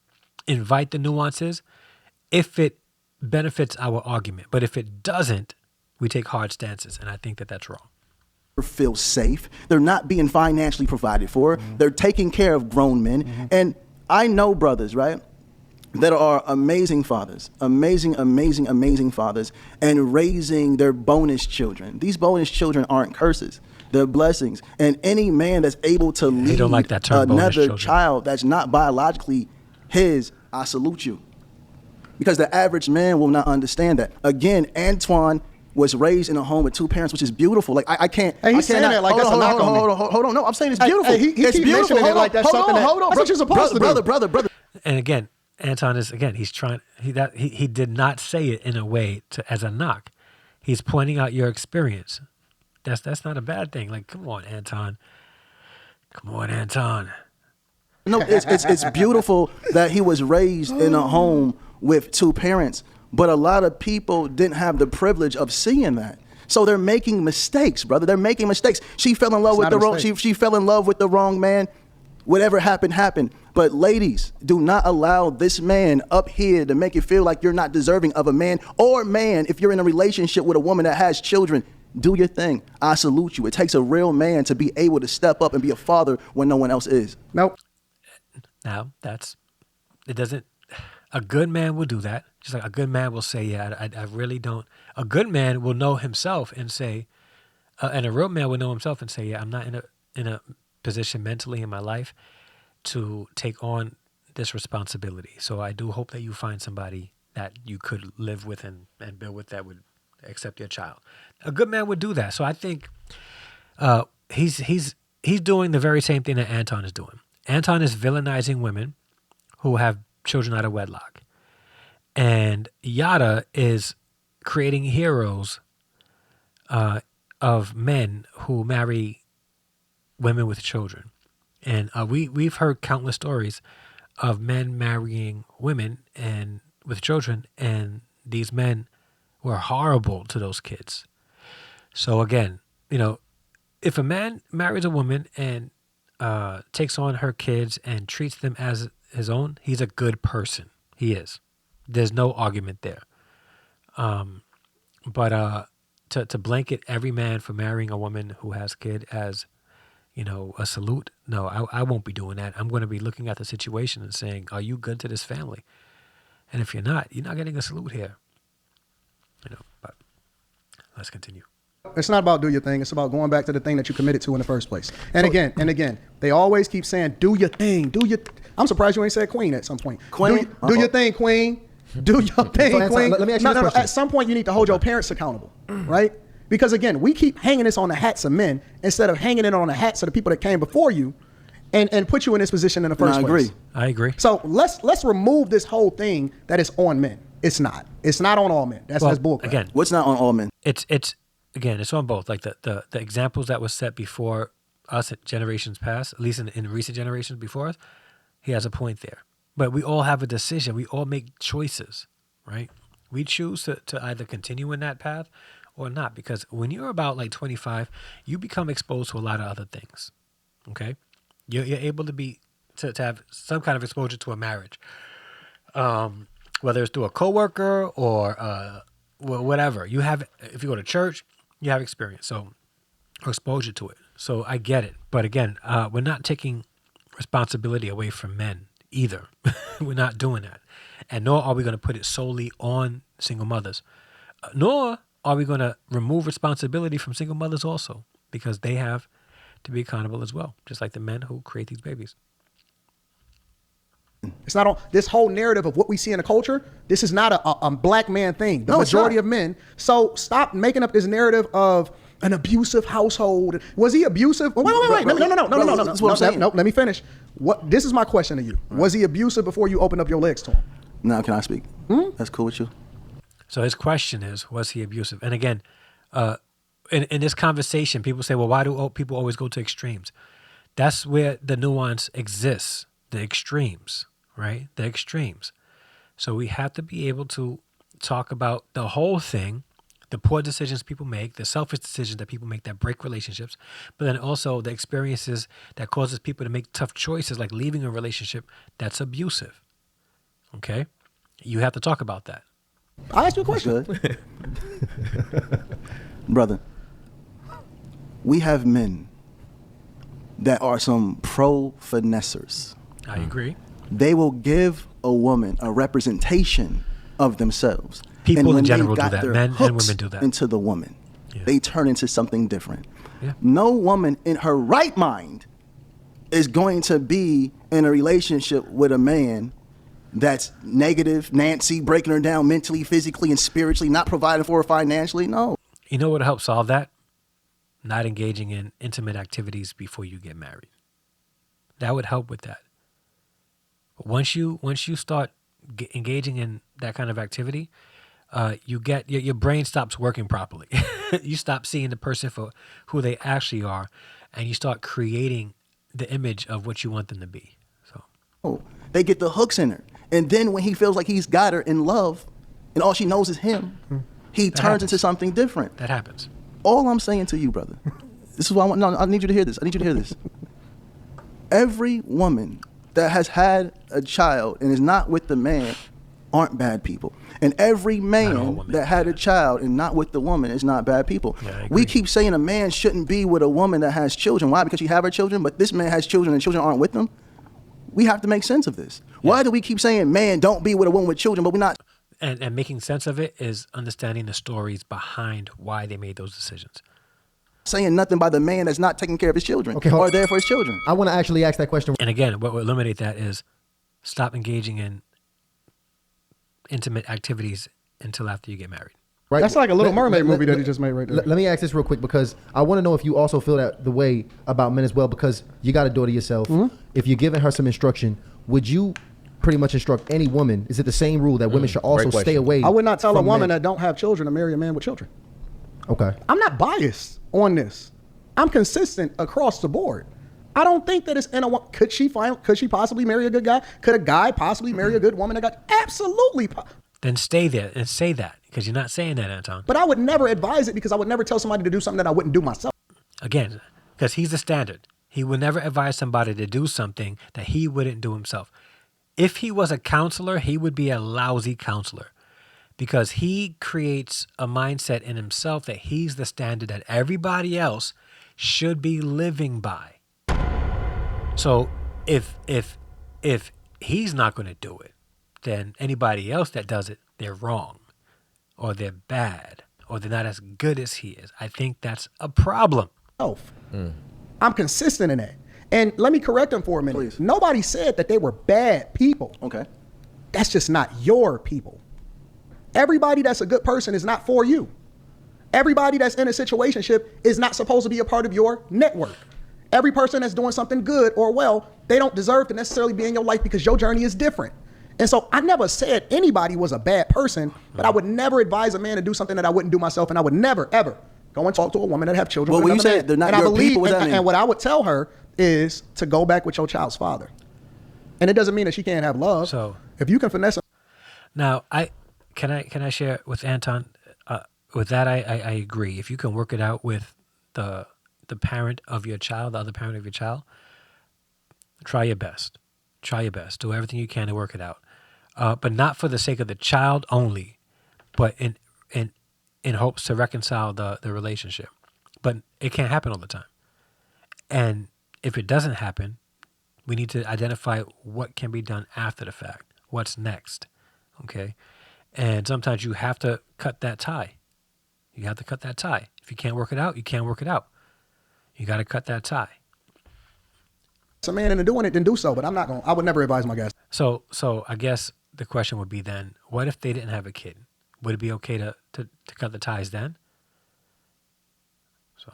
invite the nuances if it benefits our argument. But if it doesn't, we take hard stances. And I think that that's wrong. Feel safe. They're not being financially provided for. Mm-hmm. They're taking care of grown men. Mm-hmm. And I know brothers, right, that are amazing fathers, amazing fathers, and raising their bonus children. These bonus children aren't curses. They're blessings. And any man that's able to lead like that term, another child that's not biologically his, I salute you. Because the average man will not understand that. Again, Antoine was raised in a home with two parents, which is beautiful. Like I can't. Hey, he's saying that like that's a knock on me. Hold on. No, I'm saying it's beautiful. He it's keep beautiful. mentioning it like that's something that's what you're supposed to do. Brother. And again, Anton is he's trying. He did not say it in a way as a knock. He's pointing out your experience. That's not a bad thing. Like, come on, Anton. No, it's beautiful that he was raised in a home with two parents, but a lot of people didn't have the privilege of seeing that. So they're making mistakes, brother. They're making mistakes. She fell in love with the wrong. She fell in love with the wrong man. Whatever happened. But ladies, do not allow this man up here to make you feel like you're not deserving of a man. Or man, if you're in a relationship with a woman that has children, do your thing. I salute you. It takes a real man to be able to step up and be a father when no one else is. Nope. Now it doesn't. A good man will do that. Just like a good man will say, yeah, I really don't. A good man will know himself and say, and a real man will know himself and say, yeah, I'm not in a position mentally in my life to take on this responsibility. So I do hope that you find somebody that you could live with and build with that would accept your child. A good man would do that. So I think he's doing the very same thing that Anton is doing. Anton is villainizing women who have children out of wedlock. And Yada is creating heroes of men who marry women with children. And we've heard countless stories of men marrying women and with children, and these men were horrible to those kids. So again, if a man marries a woman and takes on her kids and treats them as his own, he's a good person. He is. There's no argument there. But to blanket every man for marrying a woman who has a kid as, a salute, no, I won't be doing that. I'm going to be looking at the situation and saying, are you good to this family? And if you're not getting a salute here. But let's continue. It's not about do your thing. It's about going back to the thing that you committed to in the first place. And again, they always keep saying, do your thing, I'm surprised you ain't said queen at some point. Queen? Do your thing, queen. Do your thing, queen. Let me ask you this question. At some point, you need to hold your parents accountable, right? Because again, we keep hanging this on the hats of men instead of hanging it on the hats of the people that came before you and put you in this position in the first place. I agree. So let's remove this whole thing that is on men. It's not. It's not on all men. That's bullcrap. Again, What's not on all men? it's on both. Like the examples that was set before us at generations past, at least in recent generations before us, he has a point there. But we all have a decision. We all make choices, right? We choose to either continue in that path or not. Because when you're about like 25, you become exposed to a lot of other things, okay? You're able to have some kind of exposure to a marriage, whether it's through a coworker or whatever. You have, if you go to church, you have experience, so exposure to it. So I get it. But again, we're not taking responsibility away from men either. We're not doing that. And nor are we going to put it solely on single mothers. Nor are we going to remove responsibility from single mothers also, because they have to be accountable as well, just like the men who create these babies. It's not on this whole narrative of what we see in the culture. This is not a black man thing. The majority of men. So stop making up this narrative of an abusive household. Was he abusive? Wait. No. That's what I'm saying. No, let me finish. This is my question to you. Right. Was he abusive before you opened up your legs to him? Now, can I speak? That's cool with you. So his question is, was he abusive? And again, in this conversation, people say, well, why do people always go to extremes? That's where the nuance exists, the extremes, right? The extremes. So we have to be able to talk about the whole thing, the poor decisions people make, the selfish decisions that people make that break relationships, but then also the experiences that causes people to make tough choices, like leaving a relationship that's abusive. Okay? You have to talk about that. I'll ask you a question. Brother, we have men that are some pro-finessers. I agree. They will give a woman a representation of themselves. People and in general when they do got that. their Men and hooks women do that. into the woman, Yeah. they turn into something different. Yeah. No woman in her right mind is going to be in a relationship with a man that's negative, Nancy, breaking her down mentally, physically, and spiritually, not providing for her financially. No. You know what helps solve that? Not engaging in intimate activities before you get married. That would help with that. But once you start engaging in that kind of activity, you get your brain stops working properly. You stop seeing the person for who they actually are, and you start creating the image of what you want them to be. So They get the hooks in her. And then when he feels like he's got her in love and all she knows is him, he turns into something different. that happens. All I'm saying to you, brother, this is why I need you to hear this. I need you to hear this. Every woman that has had a child and is not with the man aren't bad people. And every man that had a child and not with the woman is not bad people. Yeah, we keep saying a man shouldn't be with a woman that has children. Why? Because she have her children, but this man has children and children aren't with them. We have to make sense of this. Why do we keep saying, man, don't be with a woman with children, but we're not? And making sense of it is understanding the stories behind why they made those decisions. Saying nothing by the man that's not taking care of his children or there for his children. I want to actually ask that question. And again, what will eliminate that is stop engaging in intimate activities until after you get married. Right? That's like a Little Mermaid movie that he just made right there. Let me ask this real quick because I want to know if you also feel that the way about men as well, because you got a daughter yourself. If you're giving her some instruction, would you pretty much instruct any woman? Is it the same rule that women should also stay away? I would not tell a from woman men? that don't have children to marry a man with children. Okay. I'm not biased on this. I'm consistent across the board. I don't think that it's in a. Could she possibly marry a good guy? Could a guy possibly marry a good woman? Absolutely. Then stay there and say that, because you're not saying that, Anton. But I would never advise it because I would never tell somebody to do something that I wouldn't do myself. Again, because he's the standard. He would never advise somebody to do something that he wouldn't do himself. If he was a counselor, he would be a lousy counselor because he creates a mindset in himself that he's the standard that everybody else should be living by. So if he's not going to do it, then anybody else that does it, they're wrong or they're bad or they're not as good as he is. I think that's a problem. I'm consistent in that. And let me correct him for a minute. Please. Nobody said that they were bad people. Okay. That's just not your people. Everybody that's a good person is not for you. Everybody that's in a situationship is not supposed to be a part of your network. Every person that's doing something good or well, they don't deserve to necessarily be in your life because your journey is different. And so I never said anybody was a bad person, but I would never advise a man to do something that I wouldn't do myself, and I would never, ever go and talk to a woman that have children. Well, with when you another say man. they're not and your I believe, people, what does that mean? And what I would tell her is to go back with your child's father. And it doesn't mean that she can't have love. So if you can finesse her. now, can I share with Anton? With that, I agree. If you can work it out with the parent of your child, the other parent of your child, try your best. Try your best. Do everything you can to work it out. But not for the sake of the child only, but in hopes to reconcile the relationship. But it can't happen all the time. And if it doesn't happen, we need to identify what can be done after the fact. What's next? Okay? And sometimes you have to cut that tie. You have to cut that tie. If you can't work it out, you can't work it out. You got to cut that tie. It's a man into doing it, then do so. But I would never advise my guys. So I guess the question would be then, what if they didn't have a kid? Would it be okay to cut the ties then?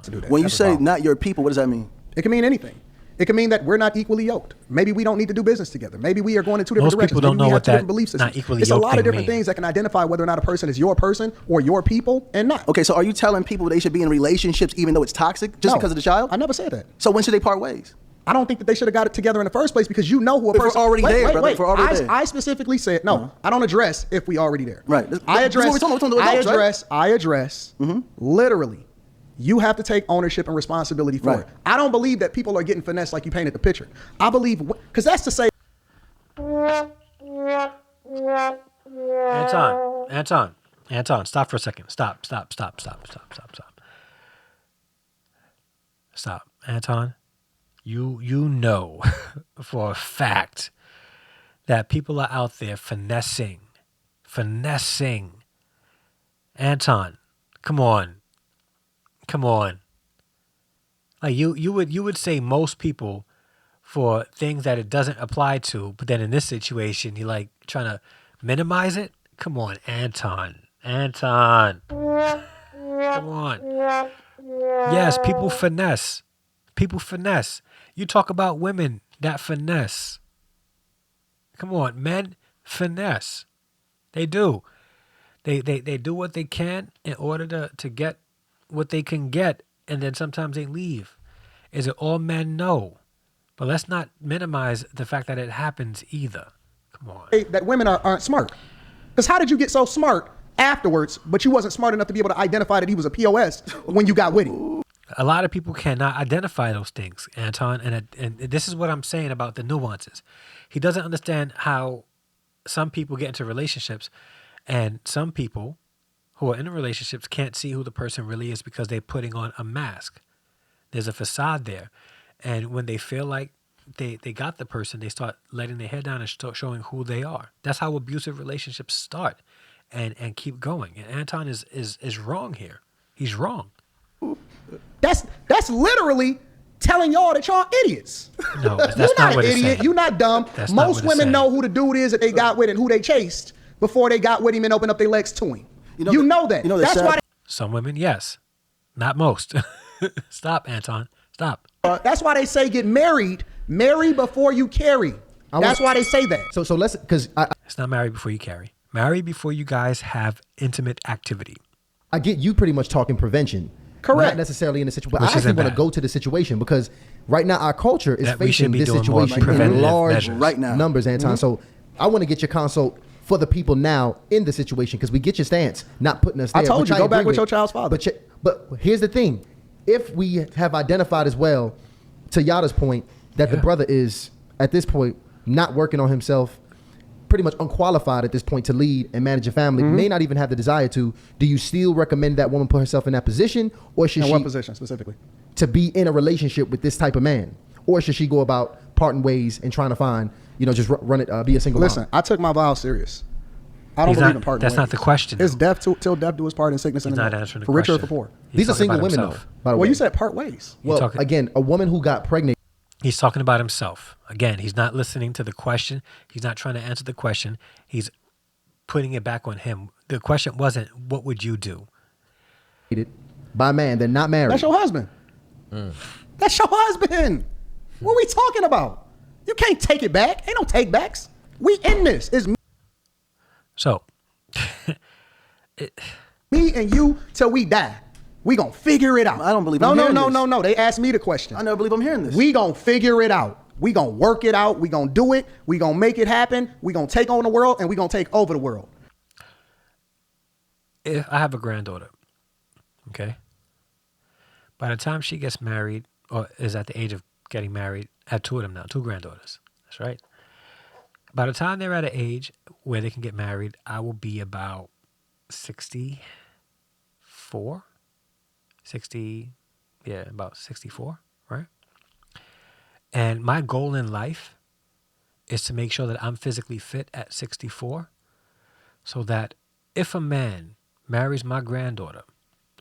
To do that. When you That's a say problem. not your people, what does that mean? It can mean anything. It can mean that we're not equally yoked. Maybe we don't need to do business together. Maybe we are going in two different Most directions. people don't Maybe we know have what two that different belief systems. not equally It's a yoked lot of thing different mean. things that can identify whether or not a person is your person or your people and not. Okay, so are you telling people they should be in relationships even though it's toxic just No, because of the child? I never said that. So when should they part ways? I don't think that they should have got it together in the first place because you know who a If we're person. already there, brother, if we're already there. I specifically said no. I don't address if we already there. Right. I This is what address. we're talking about, we're talking about adults, right? I address. Literally, you have to take ownership and responsibility for Right. it. I don't believe that people are getting finessed like you painted the picture. I believe because that's to say. Anton, stop for a second. Stop. Stop. Anton, you know for a fact that people are out there finessing. Anton, come on. Like you would say most people for things that it doesn't apply to, but then in this situation, you're like trying to minimize it. Come on, Anton. Come on. Yes, people finesse. People finesse. You talk about women that finesse. Come on, men finesse. They do. They do what they can in order to get what they can get, and then sometimes they leave. Is it all men? No. But let's not minimize the fact that it happens either. Come on. That women aren't smart. Because how did you get so smart afterwards, but you wasn't smart enough to be able to identify that he was a POS when you got with him? A lot of people cannot identify those things, Anton, and this is what I'm saying about the nuances. He doesn't understand how some people get into relationships, and some people who are in relationships can't see who the person really is because they're putting on a mask. There's a facade there, and when they feel like they got the person, they start letting their head down and start showing who they are. That's how abusive relationships start, and keep going. And Anton is wrong here. He's wrong. That's literally telling y'all that y'all idiots. No, that's You're not not what an it's idiot. saying. You're not dumb. That's not Most what it's women saying. know who the dude is that they got with and who they chased before they got with him and opened up their legs to him. You know that. That's why. Some women, yes. Not most. Stop, Anton. Stop. That's why they say get married. Marry before you carry. That's why they say that. So let's, because It's not marry before you carry. Marry before you guys have intimate activity. I get you pretty much talking prevention. Correct. Not necessarily in the situation, but Which I actually isn't want to bad. go to the situation because right now our culture is That we should facing be this doing more situation in preventative large measures. Right now. numbers, Anton. So I want to get your consult for the people now in the situation because we get your stance, not putting us there. I told which you, go agree back with your child's father. But here's the thing. If we have identified as well, to Yada's point, that the brother is, at this point, not working on himself, pretty much unqualified at this point to lead and manage a family, may not even have the desire to, do you still recommend that woman put herself in that position? Or should In she, what position specifically? to be in a relationship with this type of man? Or should she go about parting ways and trying to find, just run it, be a single Listen, mom? I took my vows serious. I don't He's believe not- in parting that's not ways. the question, It's though. death till death do us part in sickness He's and in not health. answering the For richer or question. for poor. He's These are talking single about women, himself. though, by the Well, way. you said part ways. Well, talking- again, a woman who got pregnant. He's talking about himself. Again, he's not listening to the question. He's not trying to answer the question. He's putting it back on him. The question wasn't, what would you do? By a man, they're not married. That's your husband. That's your husband. What are we talking about? You can't take it back. Ain't no take backs. We in this. It's So, me and you till we die. We gonna figure it out. I don't believe No, I'm no, hearing no, this. no, no. They asked me the question. I never believe I'm hearing this. We gonna figure it out. We gonna work it out. We gonna do it. We gonna make it happen. We gonna take on the world and we gonna take over the world. if I have a granddaughter, okay? By the time she gets married, or is at the age of getting married, I have two of them now, two granddaughters. That's right. By the time they're at an age where they can get married, I will be about 64, about 64, right? And my goal in life is to make sure that I'm physically fit at 64 so that if a man marries my granddaughter,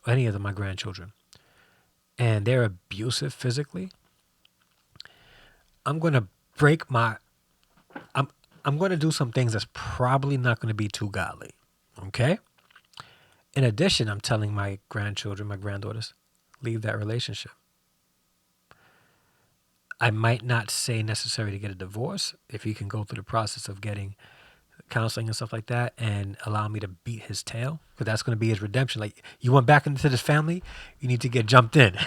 or any of my grandchildren, and they're abusive physically, I'm going to break my... I'm going to do some things that's probably not going to be too godly, okay? In addition, I'm telling my grandchildren, my granddaughters, leave that relationship. I might not say necessary to get a divorce if he can go through the process of getting counseling and stuff like that and allow me to beat his tail, because that's going to be his redemption. Like, you went back into this family, you need to get jumped in.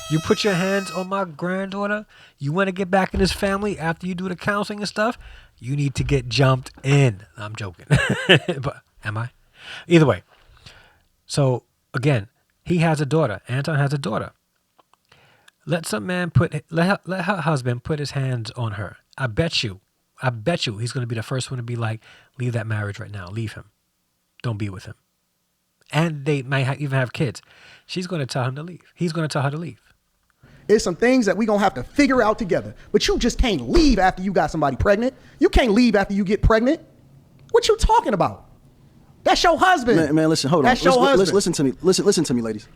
You put your hands on my granddaughter, you want to get back in this family after you do the counseling and stuff, you need to get jumped in. I'm joking. But am I? Either way. So, again, he has a daughter. Anton has a daughter. Let her husband put his hands on her. I bet you he's going to be the first one to be like, leave that marriage right now. Leave him. Don't be with him. And they might even have kids. She's going to tell him to leave. He's going to tell her to leave. It's some things that we gonna have to figure out together. But you just can't leave after you got somebody pregnant. You can't leave after you get pregnant. What you talking about? That's your husband. Man, listen, hold on. That's your husband. Listen to me. Listen to me, ladies.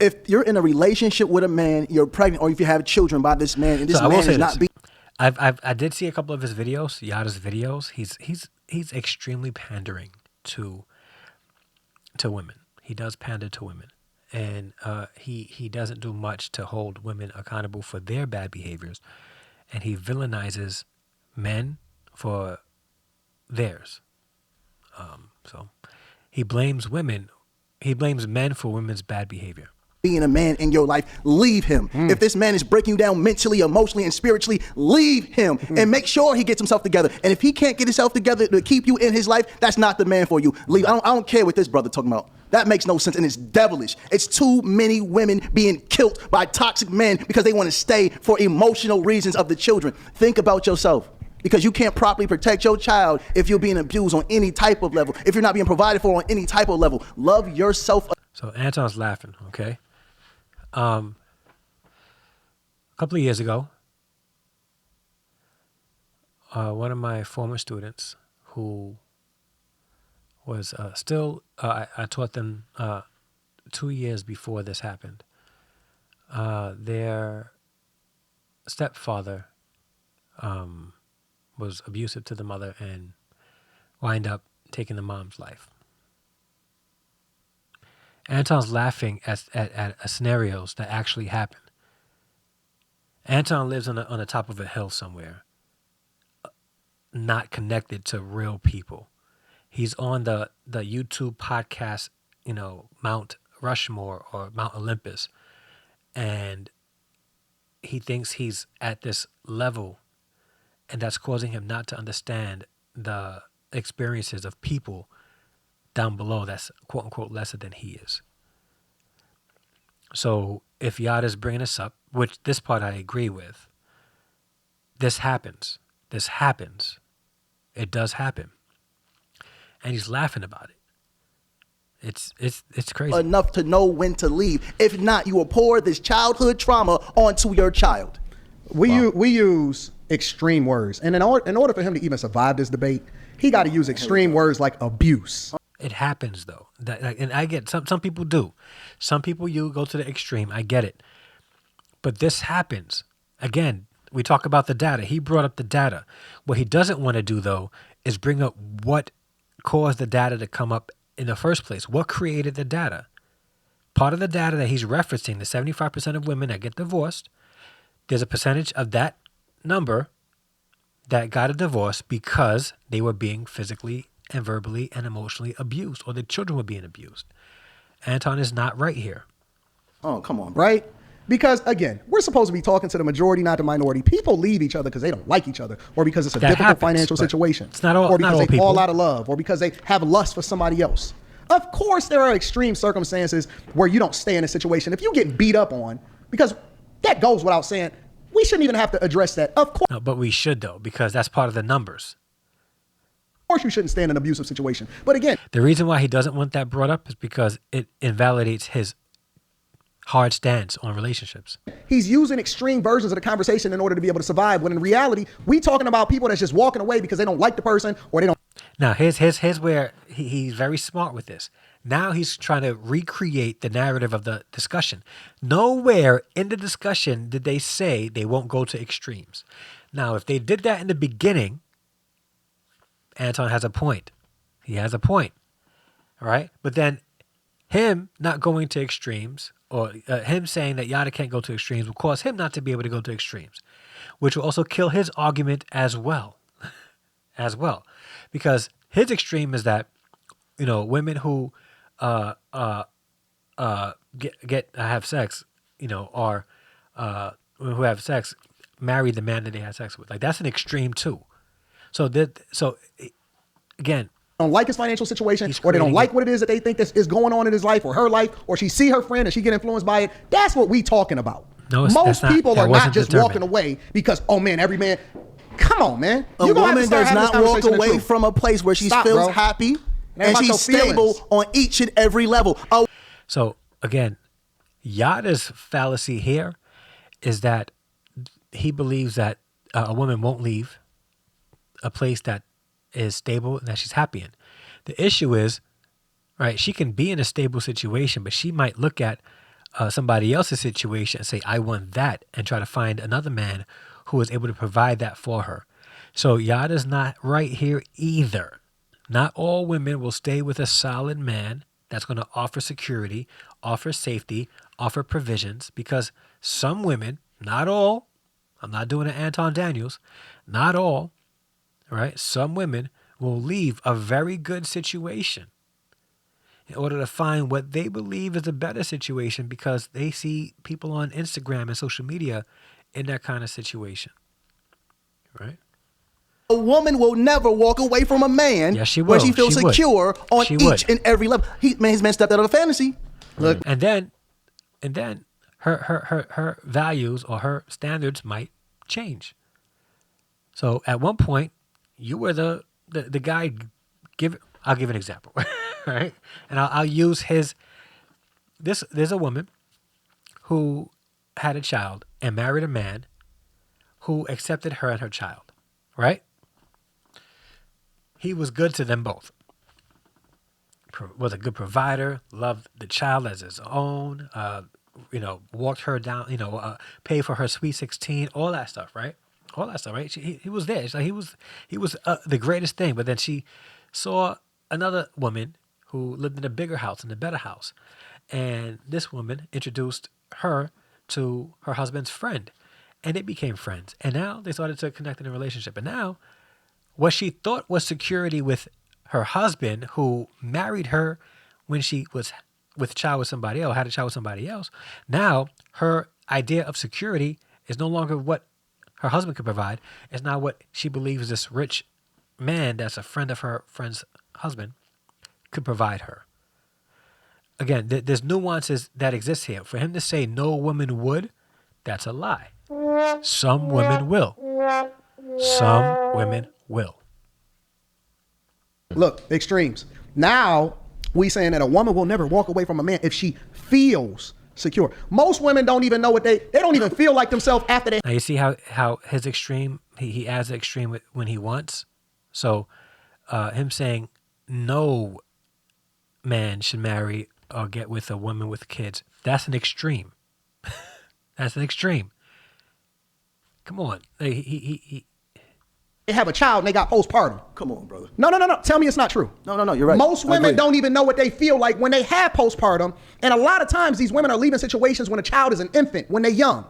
If you're in a relationship with a man, you're pregnant, or if you have children by this man, and this So I will man say is not this. being... I did see a couple of his videos, Yada's videos. He's extremely pandering to women. He does pander to women, and he doesn't do much to hold women accountable for their bad behaviors, and he villainizes men for theirs. So he blames women. He blames men for women's bad behavior. Being a man in your life, leave him. If this man is breaking you down mentally, emotionally, and spiritually, leave him and make sure he gets himself together. And if he can't get himself together to keep you in his life, that's not the man for you. Leave. I don't care what this brother talking about. That makes no sense, and it's devilish. It's too many women being killed by toxic men because they want to stay for emotional reasons of the children. Think about yourself. Because you can't properly protect your child if you're being abused on any type of level, if you're not being provided for on any type of level. Love yourself. So Anton's laughing, okay? A couple of years ago, one of my former students who was I taught them 2 years before this happened. Their stepfather was abusive to the mother and wind up taking the mom's life. Anton's laughing at scenarios that actually happened. Anton lives on the top of a hill somewhere, not connected to real people. He's on the YouTube podcast, Mount Rushmore or Mount Olympus, and he thinks he's at this level, and that's causing him not to understand the experiences of people down below that's quote unquote lesser than he is. So if Yada's bringing this up, which this part I agree with, this happens. It does happen. And he's laughing about it. It's crazy. Enough to know when to leave. If not, you will pour this childhood trauma onto your child. We use extreme words, and in order for him to even survive this debate, he got to use extreme words like abuse. It happens though, and I get some people do. Some people you go to the extreme. I get it, but this happens. Again, we talk about the data. He brought up the data. What he doesn't want to do though is bring up what caused the data to come up in the first place. What created the data? Part of the data that he's referencing, the 75% of women that get divorced, there's a percentage of that number that got a divorce because they were being physically and verbally and emotionally abused, or the children were being abused. Anton is not right here. Oh, come on. Right? Because, again, we're supposed to be talking to the majority, not the minority. People leave each other because they don't like each other, or because it's a difficult financial situation, it's not all, or because not all they fall people. out of love, or because they have lust for somebody else. Of course, there are extreme circumstances where you don't stay in a situation. If you get beat up on, because that goes without saying, we shouldn't even have to address that. Of course. No, but we should, though, because that's part of the numbers. Of course you shouldn't stay in an abusive situation. But again, the reason why he doesn't want that brought up is because it invalidates his hard stance on relationships. He's using extreme versions of the conversation in order to be able to survive, when in reality, we talking about people that's just walking away because they don't like the person or they don't. Now, here's where he's very smart with this. Now he's trying to recreate the narrative of the discussion. Nowhere in the discussion did they say they won't go to extremes. Now, if they did that in the beginning, Anton has a point. He has a point. All right? But then him not going to extremes, or him saying that Yada can't go to extremes, will cause him not to be able to go to extremes, which will also kill his argument as well. Because his extreme is that, women who have sex, or who have sex, marry the man that they had sex with. Like, that's an extreme too. So again, don't like his financial situation, or they don't like what it is that they think is going on in his life or her life, or she see her friend and she get influenced by it. That's what we talking about. No, most people are not just walking away because, oh man, every man. Come on, man. A woman does not walk away from a place where she feels happy and she's stable on each and every level. Oh. So again, Yada's fallacy here is that he believes that a woman won't leave a place that is stable and that she's happy in. The issue is, right, she can be in a stable situation, but she might look at somebody else's situation and say, I want that, and try to find another man who is able to provide that for her. So Yada's not right here either. Not all women will stay with a solid man that's going to offer security, offer safety, offer provisions, because some women, not all, I'm not doing an Anton Daniels, not all, right? Some women will leave a very good situation in order to find what they believe is a better situation because they see people on Instagram and social media in that kind of situation, right? A woman will never walk away from a man Yes, she where will. she feels She would. secure on She each would. and every level. His man stepped out of the fantasy. Look, And then her values or her standards might change. So at one point, you were the guy. I'll give an example, right? And I'll use his. There's a woman who had a child and married a man who accepted her and her child, right? He was good to them both. Was a good provider, loved the child as his own, walked her down, paid for her sweet 16, all that stuff, right? All that stuff, right? He was there. He was the greatest thing. But then she saw another woman who lived in a bigger house, in a better house. And this woman introduced her to her husband's friend. And they became friends. And now they started to connect in a relationship. And now what she thought was security with her husband, who married her when she was with a child with somebody else, had a child with somebody else. Now her idea of security is no longer what her husband could provide. It's now what she believes this rich man that's a friend of her friend's husband could provide her. Again, there's nuances that exist here. For him to say no woman would, that's a lie. Some women will. Some women will. look, extremes. Now we saying that a woman will never walk away from a man if she feels secure. Most women don't even know what they don't even feel like themselves after they. Now you see how his extreme, he adds the extreme when he wants. So him saying no man should marry or get with a woman with kids, that's an extreme. That's an extreme. Come on. He They have a child and they got postpartum. Come on, brother. No. Tell me it's not true. No, you're right. Most I women agree. don't even know what they feel like when they have postpartum. And a lot of times these women are leaving situations when a child is an infant, when they're young.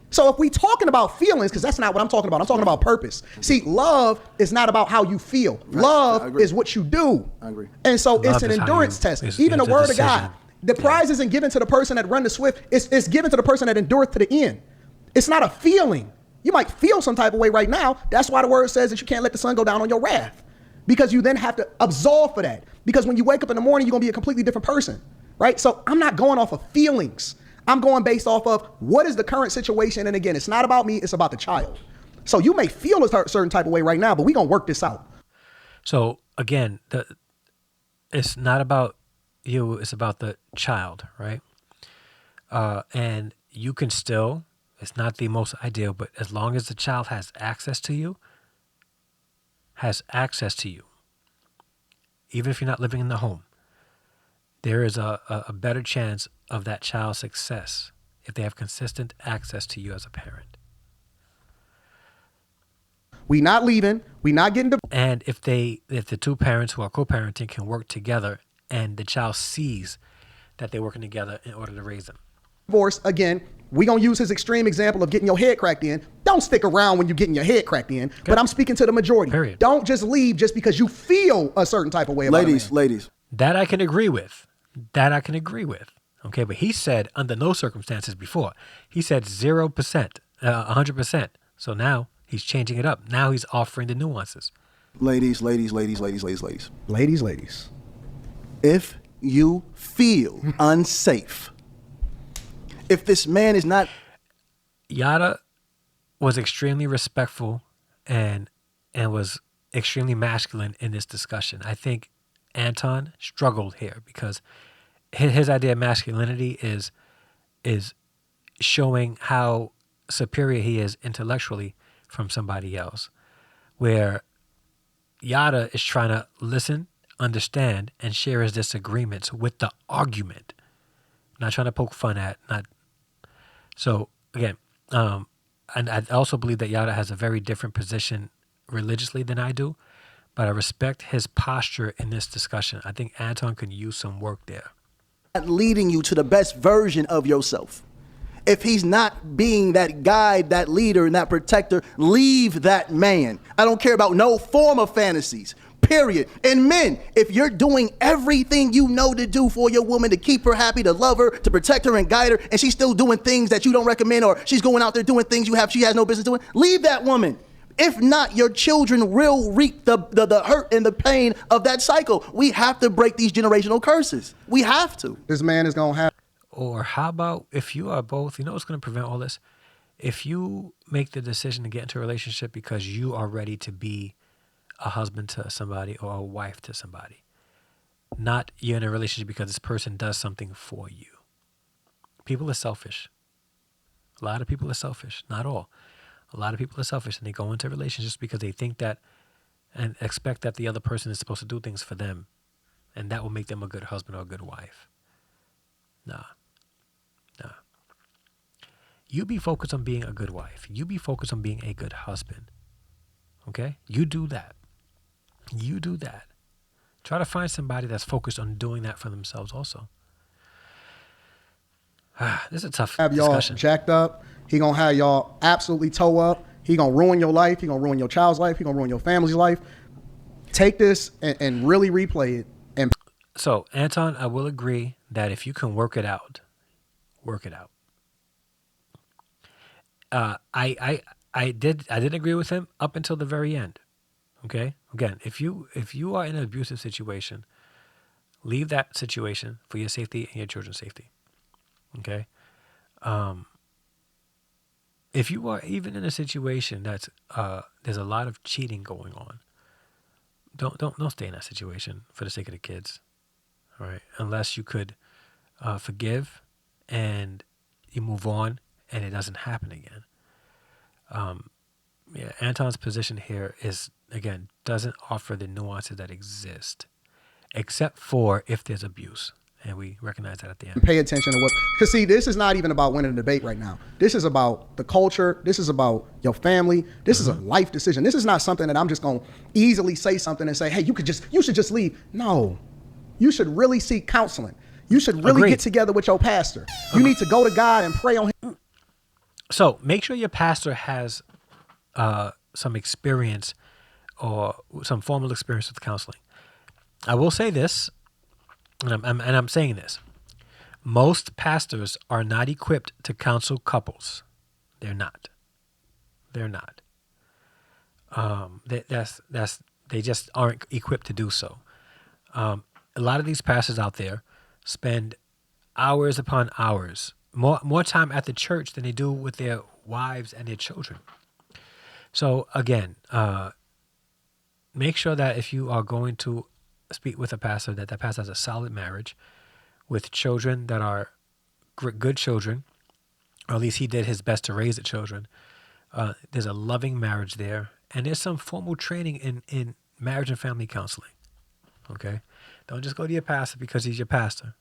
So if we talking about feelings, because that's not what I'm talking about. I'm talking about purpose. See, love is not about how you feel. Right. I Love agree. is what you do. I agree. And so it's Love an is how endurance you- test. is- Even the is a word of God. decision. The prize isn't given to the person that run the swift. It's given to the person that endureth to the end. It's not a feeling. You might feel some type of way right now. That's why the word says that you can't let the sun go down on your wrath, because you then have to absolve for that. Because when you wake up in the morning, you're going to be a completely different person, right? So I'm not going off of feelings. I'm going based off of what is the current situation. And again, it's not about me. It's about the child. So you may feel a certain type of way right now, but we're going to work this out. So again, it's not about you, it's about the child, right? And you can still, it's not the most ideal, but as long as the child has access to you, even if you're not living in the home, there is a better chance of that child's success if they have consistent access to you as a parent. We not leaving. We not getting divorced. And if the two parents who are co-parenting can work together and the child sees that they're working together in order to raise them. Again, we going to use his extreme example of getting your head cracked in. Don't stick around when you're getting your head cracked in. Okay. But I'm speaking to the majority. Period. Don't just leave just because you feel a certain type of way about Ladies, a man. ladies. That I can agree with. Okay, but he said under no circumstances before. He said 0%, 100%. So now he's changing it up. Now he's offering the nuances. Ladies. Ladies. If you feel unsafe, if this man is not... Yada was extremely respectful and was extremely masculine in this discussion. I think Anton struggled here because his idea of masculinity is showing how superior he is intellectually from somebody else, where Yada is trying to listen, understand, and share his disagreements with the argument. Not trying to poke fun at, not. So again, and I also believe that Yada has a very different position religiously than I do, but I respect his posture in this discussion. I think Anton can use some work there. Leading you to the best version of yourself. If he's not being that guide, that leader, and that protector, leave that man. I don't care about no form of fantasies, period. And men, if you're doing everything you know to do for your woman to keep her happy, to love her, to protect her and guide her, and she's still doing things that you don't recommend, or she's going out there doing things she has no business doing, leave that woman. If not, your children will reap the hurt and the pain of that cycle. We have to break these generational curses. We have to. This man is going to have. Or how about if you are both, you know what's going to prevent all this? If you make the decision to get into a relationship because you are ready to be a husband to somebody or a wife to somebody, not you're in a relationship because this person does something for you. People are selfish. A lot of people are selfish. Not all. A lot of people are selfish, and they go into relationships because they think that and expect that the other person is supposed to do things for them, and that will make them a good husband or a good wife. Nah. You be focused on being a good wife. You be focused on being a good husband. Okay? You do that. You do that. Try to find somebody that's focused on doing that for themselves also. This is a tough have y'all discussion. Jacked up. He gonna have y'all absolutely toe up. He gonna ruin your life. He gonna ruin your child's life. He gonna ruin your family's life. Take this and really replay it. And So, Anton, I will agree that if you can work it out, work it out. I did agree with him up until the very end. Okay? Again, if you are in an abusive situation, leave that situation for your safety and your children's safety. Okay? If you are even in a situation that's there's a lot of cheating going on, don't stay in that situation for the sake of the kids. All right? Unless you could forgive and you move on and it doesn't happen again. Anton's position here is, again, doesn't offer the nuances that exist, except for if there's abuse. And we recognize that at the end. pay attention to what, because see, this is not even about winning a debate right now. This is about the culture. This is about your family. This is a life decision. This is not something that I'm just going to easily say something and say, hey, you should just leave. No, you should really seek counseling. You should really Agreed. get together with your pastor. You need to go to God and pray on him. So make sure your pastor has some experience or some formal experience with counseling. I will say this, and I'm saying this. Most pastors are not equipped to counsel couples. They're not. They're not. They just aren't equipped to do so. A lot of these pastors out there spend hours upon hours, more time at the church than they do with their wives and their children. So again, make sure that if you are going to speak with a pastor, that pastor has a solid marriage with children that are good children, or at least he did his best to raise the children. There's a loving marriage there, and there's some formal training in marriage and family counseling. Okay? Don't just go to your pastor because he's your pastor.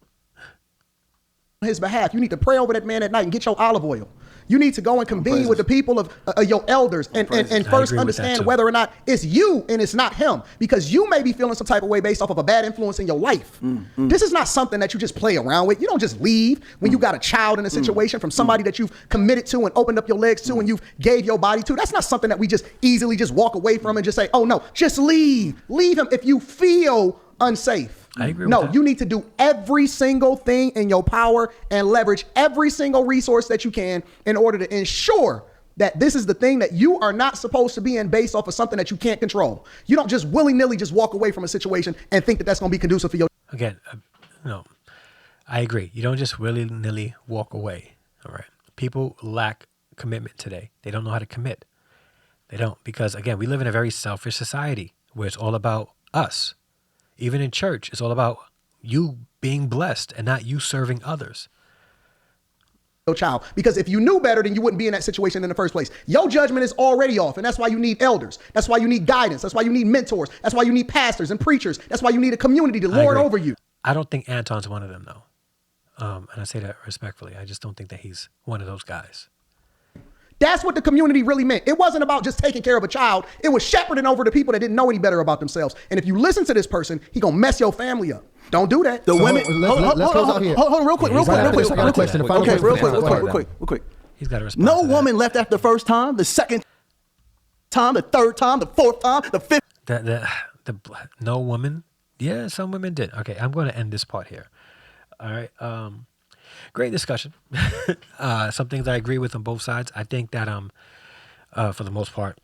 His behalf. You need to pray over that man at night and get your olive oil. You need to go and convene with the people of your elders and first understand whether or not it's you and it's not him, because you may be feeling some type of way based off of a bad influence in your life. This is not something that you just play around with. You don't just leave when you got a child in a situation from somebody that you've committed to and opened up your legs to and you've gave your body to. That's not something that we just easily just walk away from and just say, oh no, just leave. Leave him if you feel unsafe. I agree No, with that. you need to do every single thing in your power and leverage every single resource that you can in order to ensure that this is the thing that you are not supposed to be in based off of something that you can't control. You don't just willy-nilly just walk away from a situation and think that that's going to be conducive for your... Again, no, I agree. You don't just willy-nilly walk away. All right. People lack commitment today. They don't know how to commit. They don't, because again, we live in a very selfish society where it's all about us. Even in church, it's all about you being blessed and not you serving others. child, because if you knew better, then you wouldn't be in that situation in the first place. Your judgment is already off, and that's why you need elders. That's why you need guidance. That's why you need mentors. That's why you need pastors and preachers. That's why you need a community to lord over you. I don't think Anton's one of them, though. And I say that respectfully. I just don't think that he's one of those guys. That's what the community really meant. It wasn't about just taking care of a child. It was shepherding over the people that didn't know any better about themselves. And if you listen to this person, he gonna mess your family up. Don't do that. The women. Let's close out here. Hold on, real quick. I got a question. Okay, real quick. He's got to respond. No to that. woman left after the first time, the second time, the third time, the fourth time, the fifth. No woman. Yeah, some women did. Okay, I'm going to end this part here. All right. Great discussion. Some things I agree with on both sides. I think that for the most part,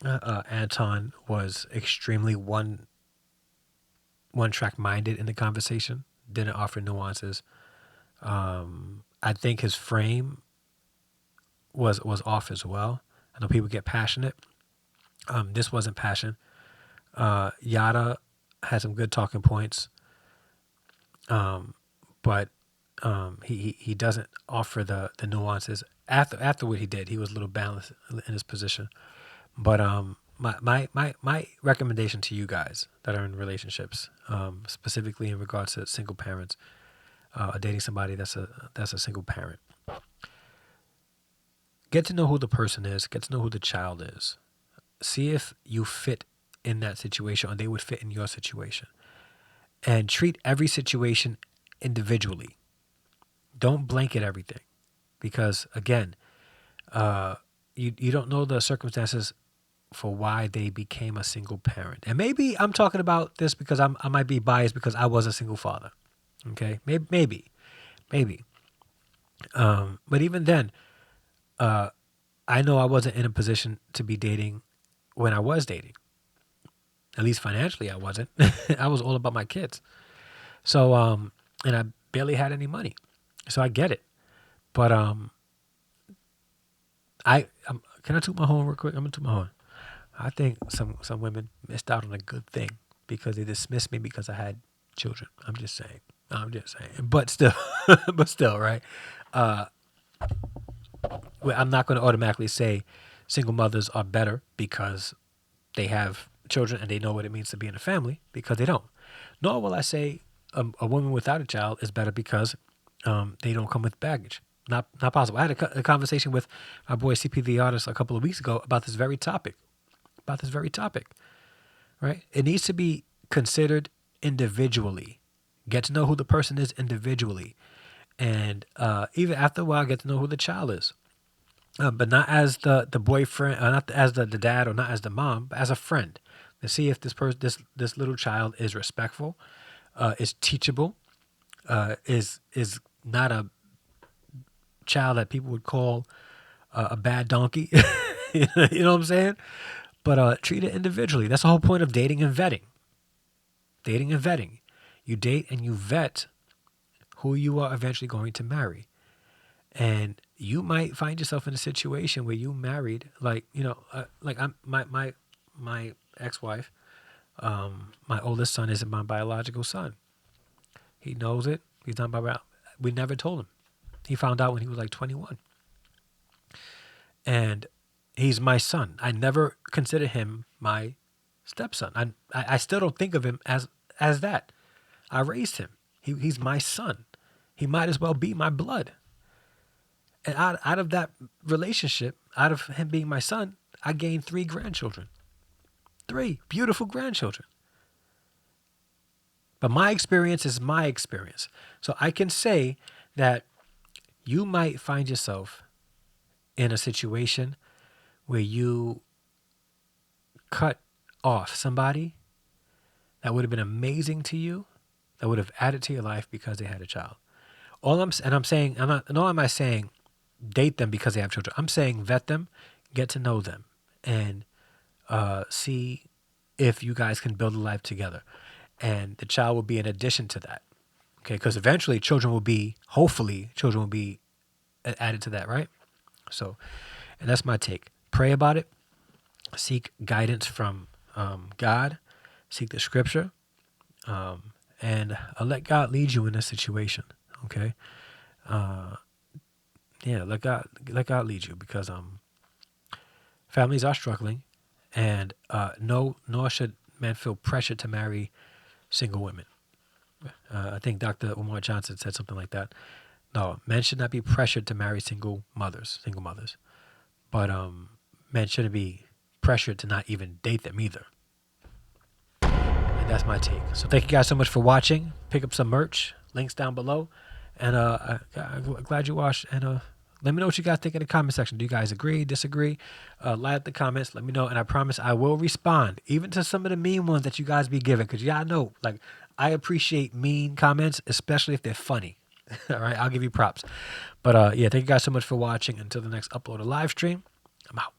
Anton was extremely one track minded in the conversation. Didn't offer nuances. I think his frame was off as well. I know people get passionate. This wasn't passion. Yada had some good talking points, but he doesn't offer the nuances. After what he did, he was a little balanced in his position. But my recommendation to you guys that are in relationships, specifically in regards to single parents, dating somebody that's a single parent, get to know who the person is, get to know who the child is. See if you fit in that situation or they would fit in your situation. And treat every situation individually. Don't blanket everything. Because, again, you don't know the circumstances for why they became a single parent. And maybe I'm talking about this because I might be biased because I was a single father. Okay? Maybe. But even then, I know I wasn't in a position to be dating when I was dating. At least financially, I wasn't. I was all about my kids. So, and I barely had any money. So I get it. But can I toot my horn real quick? I'm going to toot my horn. I think some women missed out on a good thing because they dismissed me because I had children. I'm just saying. But still, right? Well, I'm not going to automatically say single mothers are better because they have children and they know what it means to be in a family, because they don't. Nor will I say a woman without a child is better because they don't come with baggage. Not possible. I had a conversation with my boy CP the artist a couple of weeks ago about this very topic. Right? It needs to be considered individually. Get to know who the person is individually. And even after a while, get to know who the child is. But not as the boyfriend, not as the dad, or not as the mom, but as a friend. To see if this little child is respectful, is teachable, is not a child that people would call a bad donkey. You know what I'm saying? But treat it individually. That's the whole point of dating and vetting. You date and you vet who you are eventually going to marry. And you might find yourself in a situation where you married, like I'm my ex-wife, my oldest son isn't my biological son. He knows it. He's not my. We never told him. He found out when he was like 21. And he's my son. I never consider him my stepson. I still don't think of him as that. I raised him. He's my son. He might as well be my blood. And out of that relationship, out of him being my son, I gained 3 grandchildren. 3 beautiful grandchildren. But my experience is my experience. So I can say that you might find yourself in a situation where you cut off somebody that would have been amazing to you, that would have added to your life because they had a child. Nor am I saying date them because they have children. I'm saying vet them, get to know them, and see if you guys can build a life together. And the child will be an addition to that. Okay, because eventually hopefully children will be added to that, right? So, and that's my take. Pray about it. Seek guidance from God. Seek the scripture. And let God lead you in this situation, okay? Let God lead you, because families are struggling, and nor should men feel pressure to marry single women. I think Dr. Umar Johnson said something like that. No, men should not be pressured to marry single mothers. But men shouldn't be pressured to not even date them either. And that's my take. So thank you guys so much for watching. Pick up some merch. Links down below. And I'm glad you watched. And let me know what you guys think in the comment section. Do you guys agree, disagree? Like the comments. Let me know. And I promise I will respond, even to some of the mean ones that you guys be giving. Because y'all know, like, I appreciate mean comments, especially if they're funny. All right, I'll give you props. But yeah, thank you guys so much for watching. Until the next upload or live stream, I'm out.